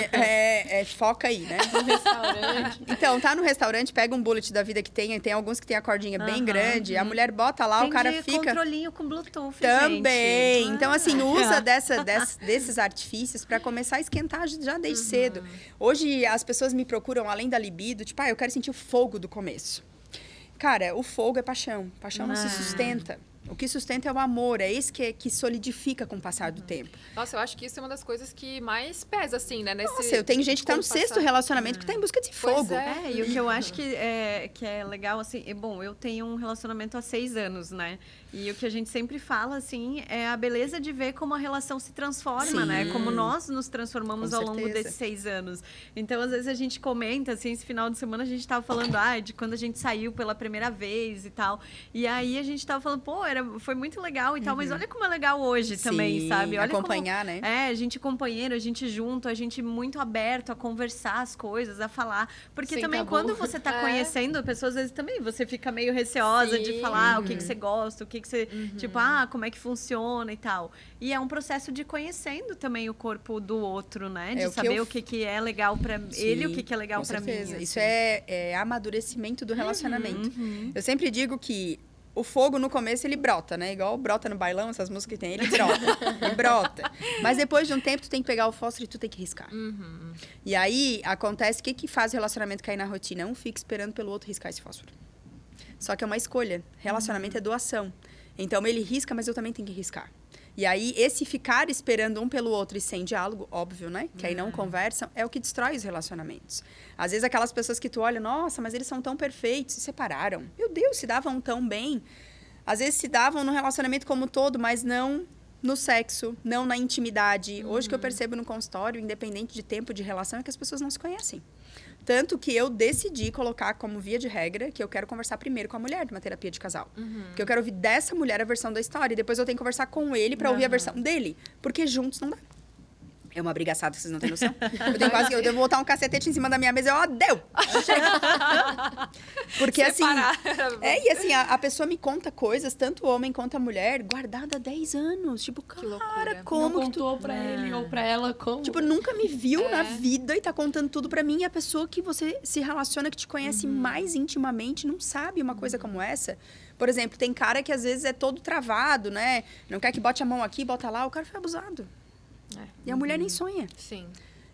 foca aí, né? No restaurante. Então, tá no restaurante, pega um bullet da vida que tem alguns que tem a cordinha bem grande, a mulher bota lá, o cara fica... Tem controlinho com Bluetooth, também. gente. Então, assim, usa desses artifícios para começar a esquentar já desde cedo. Hoje, as pessoas me procuram, além da libido, tipo, eu quero sentir o fogo do começo. Cara, o fogo é paixão. Paixão não se sustenta. O que sustenta é o amor, é esse que solidifica com o passar do tempo. Nossa, eu acho que isso é uma das coisas que mais pesa, assim, né? Nossa, eu tenho gente que tá no sexto relacionamento que tá em busca de fogo. E o que eu acho que é legal, assim, bom, eu tenho um relacionamento há 6 anos, né? E o que a gente sempre fala, assim, é a beleza de ver como a relação se transforma, né? Como nós nos transformamos ao longo desses 6 anos. Então, às vezes, a gente comenta, assim, esse final de semana a gente tava falando, de quando a gente saiu pela primeira vez e tal. E aí a gente tava falando, pô, foi muito legal e tal, mas olha como é legal hoje também, sabe? Olha acompanhar, como, né? A gente companheiro, a gente junto, a gente muito aberto a conversar as coisas, a falar. Porque Sem também tabu. quando você tá conhecendo a pessoa, às vezes também você fica meio receosa de falar o que você gosta, o que você... Tipo, como é que funciona e tal. E é um processo de conhecendo também o corpo do outro, né? De saber o que é legal pra ele e o que é legal pra mim. Assim. Isso é amadurecimento do relacionamento. Eu sempre digo que o fogo, no começo, ele brota, né? Igual brota no bailão, essas músicas que tem. Ele brota, ele brota. Mas depois de um tempo, tu tem que pegar o fósforo e tu tem que riscar. E aí, acontece, o que faz o relacionamento cair na rotina? Um fica esperando pelo outro riscar esse fósforo. Só que é uma escolha. Relacionamento é doação. Então, ele risca, mas eu também tenho que riscar. E aí, esse ficar esperando um pelo outro e sem diálogo, óbvio, né? Que aí não conversam, é o que destrói os relacionamentos. Às vezes, aquelas pessoas que tu olha, nossa, mas eles são tão perfeitos, se separaram. Meu Deus, se davam tão bem. Às vezes, se davam no relacionamento como um todo, mas não no sexo, não na intimidade. Hoje, que eu percebo no consultório, independente de tempo de relação, é que as pessoas não se conhecem. Tanto que eu decidi colocar como via de regra que eu quero conversar primeiro com a mulher de uma terapia de casal. Porque eu quero ouvir dessa mulher a versão da história. E depois eu tenho que conversar com ele pra ouvir a versão dele. Porque juntos não dá. É uma brigaçada, vocês não têm noção. Eu devo botar um cacetete em cima da minha mesa e deu! Porque Separar. assim... E assim, a pessoa me conta coisas, tanto o homem quanto a mulher, guardada há 10 anos. Tipo, cara, loucura. como Não que tu... contou pra ele ou pra ela como? Tipo, nunca me viu na vida e tá contando tudo pra mim. E a pessoa que você se relaciona, que te conhece mais intimamente, não sabe uma coisa como essa. Por exemplo, tem cara que às vezes é todo travado, né? Não quer que bote a mão aqui, bota lá. O cara foi abusado. E a mulher nem sonha. Sim.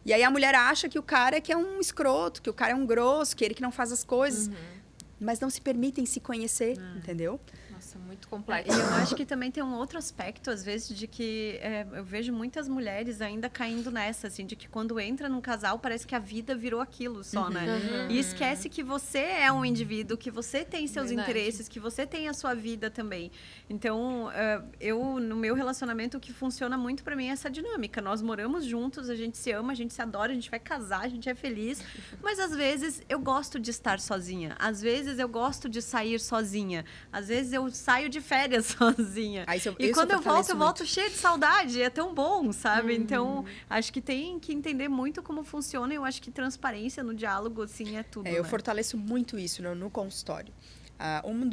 E aí a mulher acha que o cara que é um escroto, que o cara é um grosso, que ele que não faz as coisas. Mas não se permitem se conhecer, entendeu? Nossa, muito complexo. E eu acho que também tem um outro aspecto, às vezes, de que eu vejo muitas mulheres ainda caindo nessa, assim, de que quando entra num casal, parece que a vida virou aquilo só, né? E esquece que você é um indivíduo, que você tem seus interesses, que você tem a sua vida também. Então, no meu relacionamento, o que funciona muito pra mim é essa dinâmica. Nós moramos juntos, a gente se ama, a gente se adora, a gente vai casar, a gente é feliz. Mas, às vezes, eu gosto de estar sozinha. Às vezes, eu gosto de sair sozinha. Às vezes, eu saio de férias sozinha. E quando eu volto cheia de saudade. É tão bom, sabe? Então, acho que tem que entender muito como funciona. Eu acho que transparência no diálogo, assim, é tudo. Eu fortaleço muito isso no consultório. Uma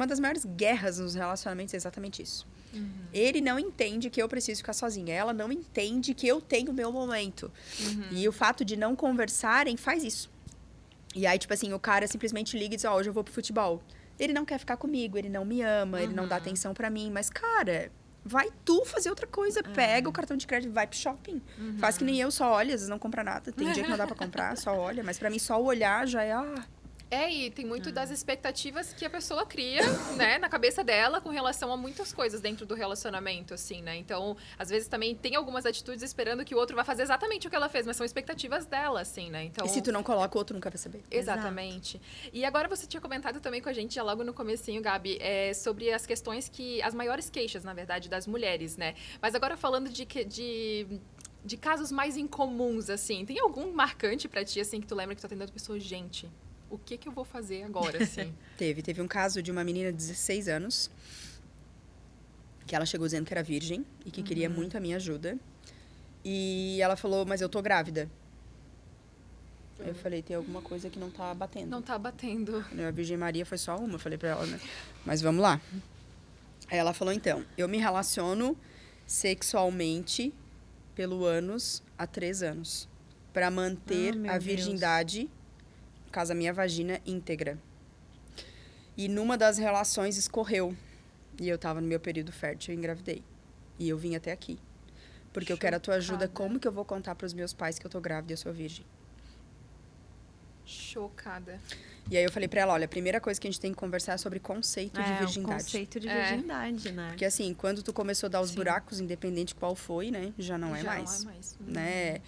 das maiores guerras nos relacionamentos é exatamente isso. Ele não entende que eu preciso ficar sozinha. Ela não entende que eu tenho o meu momento. E o fato de não conversarem faz isso. E aí, tipo assim, o cara simplesmente liga e diz, hoje eu vou pro futebol. Ele não quer ficar comigo, ele não me ama, ele não dá atenção pra mim. Mas, cara, vai tu fazer outra coisa. Pega o cartão de crédito, vai pro shopping. Faz que nem eu, só olha, às vezes não compra nada. Tem dia que não dá pra comprar, só olha. Mas pra mim, só olhar já é... E tem muito das expectativas que a pessoa cria, né, na cabeça dela com relação a muitas coisas dentro do relacionamento, assim, né? Então, às vezes também tem algumas atitudes esperando que o outro vai fazer exatamente o que ela fez, mas são expectativas dela, assim, né? Então, E se tu não coloca, o outro nunca vai saber. Exatamente. Exato. E agora você tinha comentado também com a gente, já logo no comecinho, Gabi, sobre as questões as maiores queixas, na verdade, das mulheres, né? Mas agora falando de casos mais incomuns, assim, tem algum marcante pra ti, assim, que tu lembra que tu atendendo a pessoa, gente... O que eu vou fazer agora, assim? Teve um caso de uma menina de 16 anos, que ela chegou dizendo que era virgem e que queria muito a minha ajuda. E ela falou, mas eu tô grávida. Eu falei, tem alguma coisa que não tá batendo. Não tá batendo. A Virgem Maria foi só uma, eu falei pra ela, né? Mas vamos lá. Aí ela falou, então, eu me relaciono sexualmente pelo ânus há 3 anos. Pra manter a virgindade... no caso, a minha vagina íntegra. E numa das relações escorreu. E eu tava no meu período fértil e engravidei. E eu vim até aqui. Porque eu quero a tua ajuda. Como que eu vou contar pros meus pais que eu tô grávida e eu sou virgem? Chocada. E aí eu falei pra ela, olha, a primeira coisa que a gente tem que conversar é sobre conceito de virgindade. O conceito de virgindade, né? Porque assim, quando tu começou a dar os buracos, independente qual foi, né? Já não é mais. Né?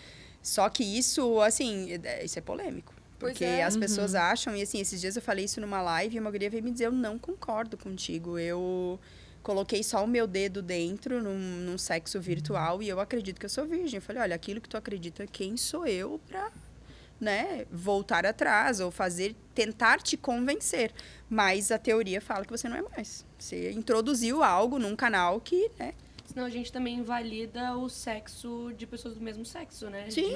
Só que isso, assim, isso é polêmico. Porque as pessoas acham, e assim, esses dias eu falei isso numa live e uma guria veio me dizer, eu não concordo contigo. Eu coloquei só o meu dedo dentro num sexo virtual e eu acredito que eu sou virgem. Eu falei, olha, aquilo que tu acredita, quem sou eu pra, né, voltar atrás ou tentar te convencer. Mas a teoria fala que você não é mais. Você introduziu algo num canal que, né? Senão a gente também invalida o sexo de pessoas do mesmo sexo, né? Sim,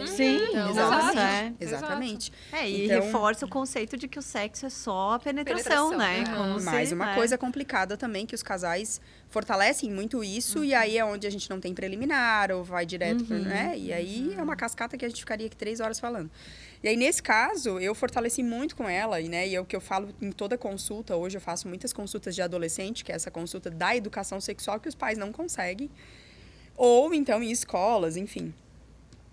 Então, exatamente. E então, reforça o conceito de que o sexo é só a penetração, né? Como mais se, uma coisa complicada também, que os casais fortalecem muito isso, e aí é onde a gente não tem preliminar, ou vai direto, né? E aí é uma cascata que a gente ficaria aqui 3 horas falando. E aí, nesse caso, eu fortaleci muito com ela, né? E é o que eu falo em toda consulta. Hoje eu faço muitas consultas de adolescente, que é essa consulta da educação sexual que os pais não conseguem. Ou, então, em escolas, enfim.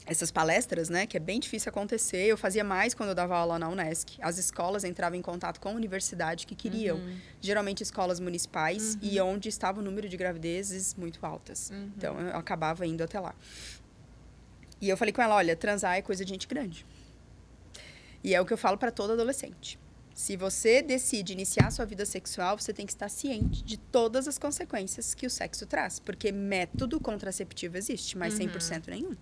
Essas palestras, né? Que é bem difícil acontecer. Eu fazia mais quando eu dava aula na Unesc. As escolas entravam em contato com a universidade que queriam. Geralmente, escolas municipais e onde estava o número de gravidezes muito altas. Então, eu acabava indo até lá. E eu falei com ela, olha, transar é coisa de gente grande. E é o que eu falo para todo adolescente. Se você decide iniciar sua vida sexual, você tem que estar ciente de todas as consequências que o sexo traz. Porque método contraceptivo existe, mas 100% nenhum.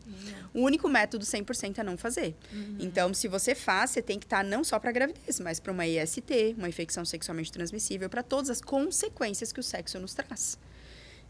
O único método 100% é não fazer. Então, se você faz, você tem que estar não só para a gravidez, mas para uma IST, uma infecção sexualmente transmissível, para todas as consequências que o sexo nos traz.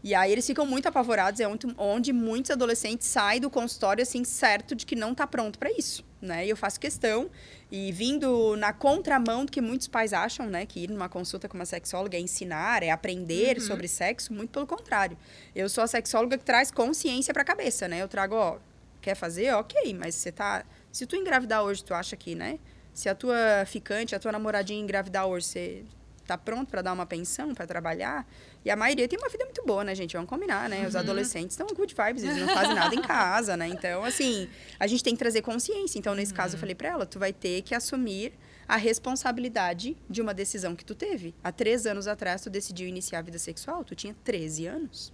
E aí eles ficam muito apavorados, é onde muitos adolescentes saem do consultório assim, certo de que não está pronto para isso, né? E eu faço questão, e vindo na contramão do que muitos pais acham, né? Que ir numa consulta com uma sexóloga é ensinar, é aprender sobre sexo, muito pelo contrário. Eu sou a sexóloga que traz consciência para a cabeça, né? Eu trago, ó, quer fazer? Ok, mas você tá... Se tu engravidar hoje, tu acha que, né? Se a tua ficante, a tua namoradinha engravidar hoje, você tá pronto para dar uma pensão, para trabalhar? E a maioria tem uma vida muito boa, né, gente? Vamos combinar, né? Os adolescentes estão good vibes, eles não fazem nada em casa, né? Então, assim, a gente tem que trazer consciência. Então, nesse caso, eu falei para ela, tu vai ter que assumir a responsabilidade de uma decisão que tu teve. Há 3 anos atrás, tu decidiu iniciar a vida sexual, tu tinha 13 anos.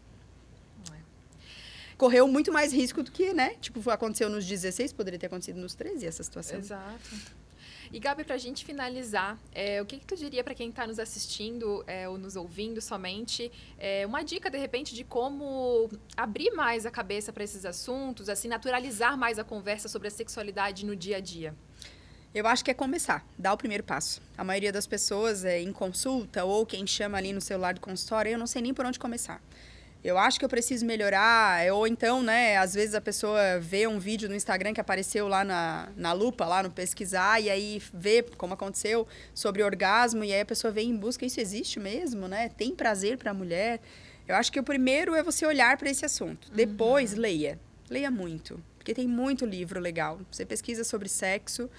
Correu muito mais risco do que, né? Tipo, aconteceu nos 16, poderia ter acontecido nos 13, essa situação. Exato. E, Gabi, para a gente finalizar, o que tu diria para quem está nos assistindo ou nos ouvindo somente? Uma dica, de repente, de como abrir mais a cabeça para esses assuntos, assim, naturalizar mais a conversa sobre a sexualidade no dia a dia? Eu acho que é começar, dar o primeiro passo. A maioria das pessoas em consulta ou quem chama ali no celular do consultório, eu não sei nem por onde começar. Eu acho que eu preciso melhorar, ou então, né, às vezes a pessoa vê um vídeo no Instagram que apareceu lá na lupa, lá no pesquisar, e aí vê, como aconteceu, sobre orgasmo, e aí a pessoa vem em busca, isso existe mesmo, né? Tem prazer para a mulher? Eu acho que o primeiro é você olhar para esse assunto. Depois, leia. Leia muito, porque tem muito livro legal. Você pesquisa sobre sexo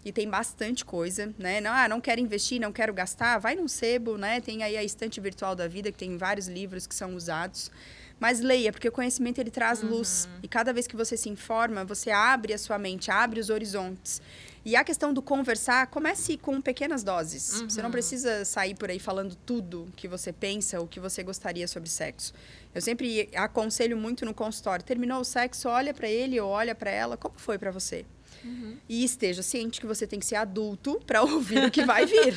e tem bastante coisa, né? Não quero investir, não quero gastar, vai num sebo, né? Tem aí a estante virtual da vida, que tem vários livros que são usados. Mas leia, porque o conhecimento, ele traz luz. E cada vez que você se informa, você abre a sua mente, abre os horizontes. E a questão do conversar, comece com pequenas doses. Você não precisa sair por aí falando tudo que você pensa ou que você gostaria sobre sexo. Eu sempre aconselho muito no consultório. Terminou o sexo, olha para ele ou olha para ela, como foi para você? E esteja ciente que você tem que ser adulto para ouvir o que vai vir,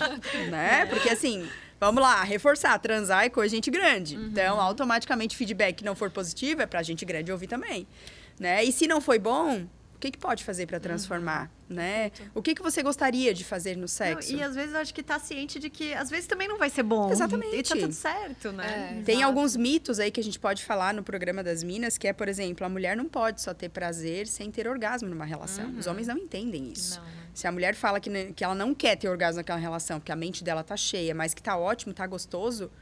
né? Porque assim, vamos lá, reforçar, transar é coisa de gente grande. Então, automaticamente, feedback que não for positivo é pra gente grande ouvir também, né? E se não foi bom, o que pode fazer para transformar, né? O que você gostaria de fazer no sexo? E às vezes eu acho que tá ciente de que às vezes também não vai ser bom. Exatamente. E tá tudo certo, né? Tem alguns mitos aí que a gente pode falar no programa das Minas, que é, por exemplo, a mulher não pode só ter prazer sem ter orgasmo numa relação. Os homens não entendem isso. Não. Se a mulher fala que ela não quer ter orgasmo naquela relação, porque a mente dela tá cheia, mas que tá ótimo, tá gostoso,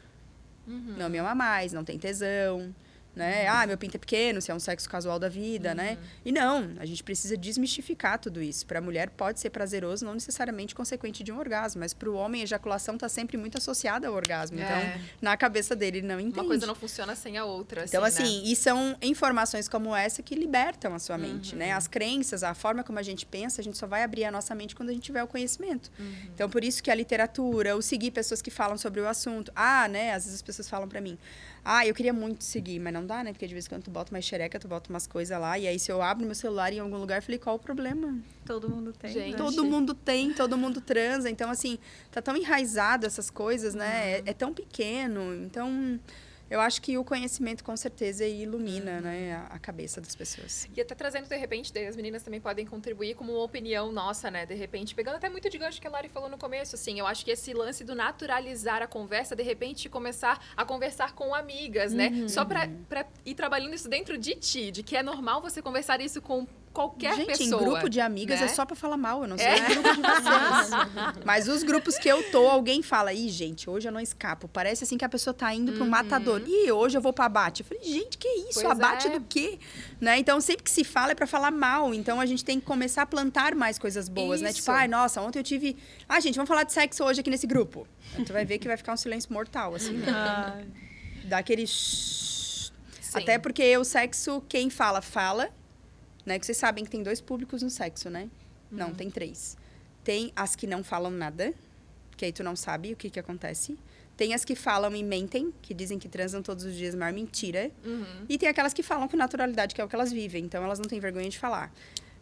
não me ama mais, não tem tesão, né? Ah, meu pinto é pequeno, se é um sexo casual da vida, né? E não, a gente precisa desmistificar tudo isso. Para a mulher pode ser prazeroso, não necessariamente consequente de um orgasmo, mas para o homem a ejaculação está sempre muito associada ao orgasmo. Então, na cabeça dele, ele não entende. Uma coisa não funciona sem a outra, então, assim, assim, né? e são informações como essa que libertam a sua mente, né? As crenças, a forma como a gente pensa, a gente só vai abrir a nossa mente quando a gente tiver o conhecimento. Então, por isso que a literatura, o seguir pessoas que falam sobre o assunto. Ah, né? Às vezes as pessoas falam para mim, eu queria muito seguir, mas não dá, né? Porque de vez em quando tu bota mais xereca, tu bota umas coisas lá, e aí se eu abro meu celular em algum lugar, eu falei, qual o problema? Todo mundo tem. Gente. Todo mundo tem, todo mundo transa. Então, assim, tá tão enraizado essas coisas, né? É tão pequeno. Então, eu acho que o conhecimento, com certeza, ilumina, né, a cabeça das pessoas. E até trazendo, de repente, as meninas também podem contribuir como uma opinião nossa, né? De repente, pegando até muito de gancho que a Lari falou no começo, assim, eu acho que esse lance do naturalizar a conversa, de repente, começar a conversar com amigas, né? Só pra ir trabalhando isso dentro de ti, de que é normal você conversar isso com qualquer pessoa. Gente, em grupo de amigas, né? é só pra falar mal, eu não sei o grupo de vocês. Mas os grupos que eu tô, alguém fala, gente, hoje eu não escapo. Parece assim que a pessoa tá indo pro matador. Hoje eu vou pro abate. Eu falei, gente, que isso? Pois Abate do quê? Né? Então, sempre que se fala é pra falar mal. Então, a gente tem que começar a plantar mais coisas boas, né? Tipo, nossa, ontem eu tive... gente, vamos falar de sexo hoje aqui nesse grupo. Aí tu vai ver que vai ficar um silêncio mortal, assim, né? Dá aquele... Até porque o sexo, quem fala, né? Que vocês sabem que tem 2 públicos no sexo, né? Não, tem 3. Tem as que não falam nada, que aí tu não sabe o que acontece. Tem as que falam e mentem, que dizem que transam todos os dias, maior mentira. E tem aquelas que falam com naturalidade, que é o que elas vivem. Então, elas não têm vergonha de falar.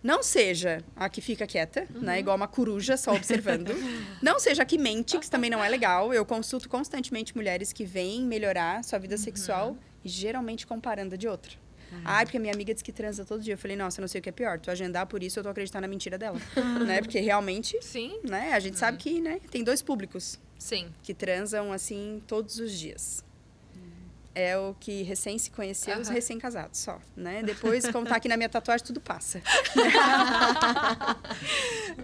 Não seja a que fica quieta, né? Igual uma coruja, só observando. Não seja a que mente, que isso também não é legal. Eu consulto constantemente mulheres que vêm melhorar sua vida sexual e geralmente comparando a de outra. Porque a minha amiga diz que transa todo dia. Eu falei, nossa, eu não sei o que é pior. Tu agendar por isso, eu tô acreditando na mentira dela. Né? Porque realmente, né? A gente sabe que, né? Tem 2 públicos. Sim. Que transam, assim, todos os dias. É o que recém se conheceu, os recém-casados só, né? Depois, como tá aqui na minha tatuagem, tudo passa.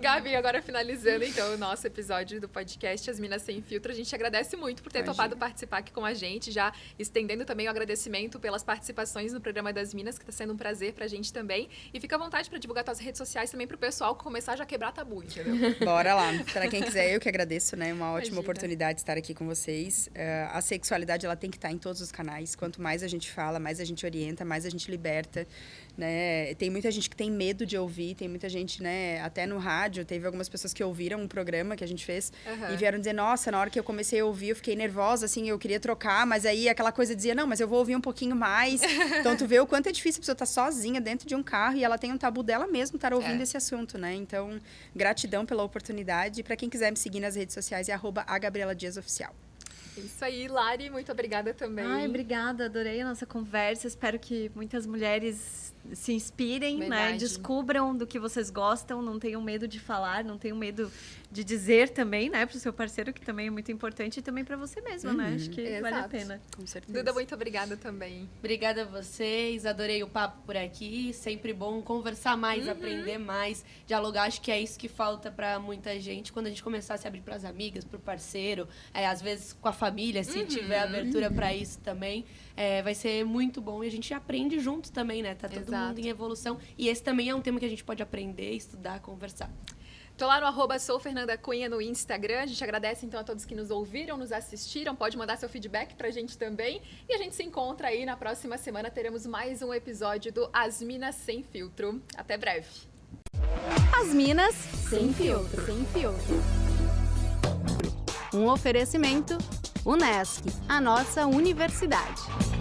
Gabi, agora finalizando, então, o nosso episódio do podcast As Minas Sem Filtro, a gente agradece muito por ter topado participar aqui com a gente, já estendendo também o agradecimento pelas participações no programa das Minas, que tá sendo um prazer pra gente também. E fica à vontade pra divulgar tuas redes sociais também pro pessoal começar já a quebrar tabu, entendeu? Bora lá. Pra quem quiser, eu que agradeço, né? Uma ótima oportunidade de estar aqui com vocês. A sexualidade, ela tem que estar em todos os canais. Quanto mais a gente fala, mais a gente orienta, mais a gente liberta, né? Tem muita gente que tem medo de ouvir, tem muita gente, né? Até no rádio, teve algumas pessoas que ouviram um programa que a gente fez e vieram dizer, nossa, na hora que eu comecei a ouvir, eu fiquei nervosa, assim, eu queria trocar, mas aí aquela coisa dizia, não, mas eu vou ouvir um pouquinho mais. Então, tu vê o quanto é difícil a pessoa estar sozinha dentro de um carro e ela tem um tabu dela mesma estar ouvindo esse assunto, né? Então, gratidão pela oportunidade. E para quem quiser me seguir nas redes sociais, é @AGabrielaDiasOficial. Isso aí, Lari, muito obrigada também. Obrigada, adorei a nossa conversa. Espero que muitas mulheres se inspirem, né? Descubram do que vocês gostam, não tenham medo de falar, não tenham medo de dizer também, né? Pro seu parceiro, que também é muito importante, e também para você mesma, né? Acho que vale a pena. Com certeza. Duda, muito obrigada também. Obrigada a vocês, adorei o papo por aqui, sempre bom conversar mais, aprender mais, dialogar, acho que é isso que falta para muita gente, quando a gente começar a se abrir para as amigas, pro parceiro, às vezes com a família, se tiver abertura para isso também, vai ser muito bom e a gente aprende junto também, né? Tá todo mundo em evolução e esse também é um tema que a gente pode aprender, estudar, conversar. Tô lá no @soufernandacunha no Instagram. A gente agradece, então, a todos que nos ouviram, nos assistiram. Pode mandar seu feedback pra gente também. E a gente se encontra aí na próxima semana. Teremos mais um episódio do As Minas Sem Filtro. Até breve. As Minas Sem Filtro. Sem filtro. Um oferecimento Unesc, a nossa universidade.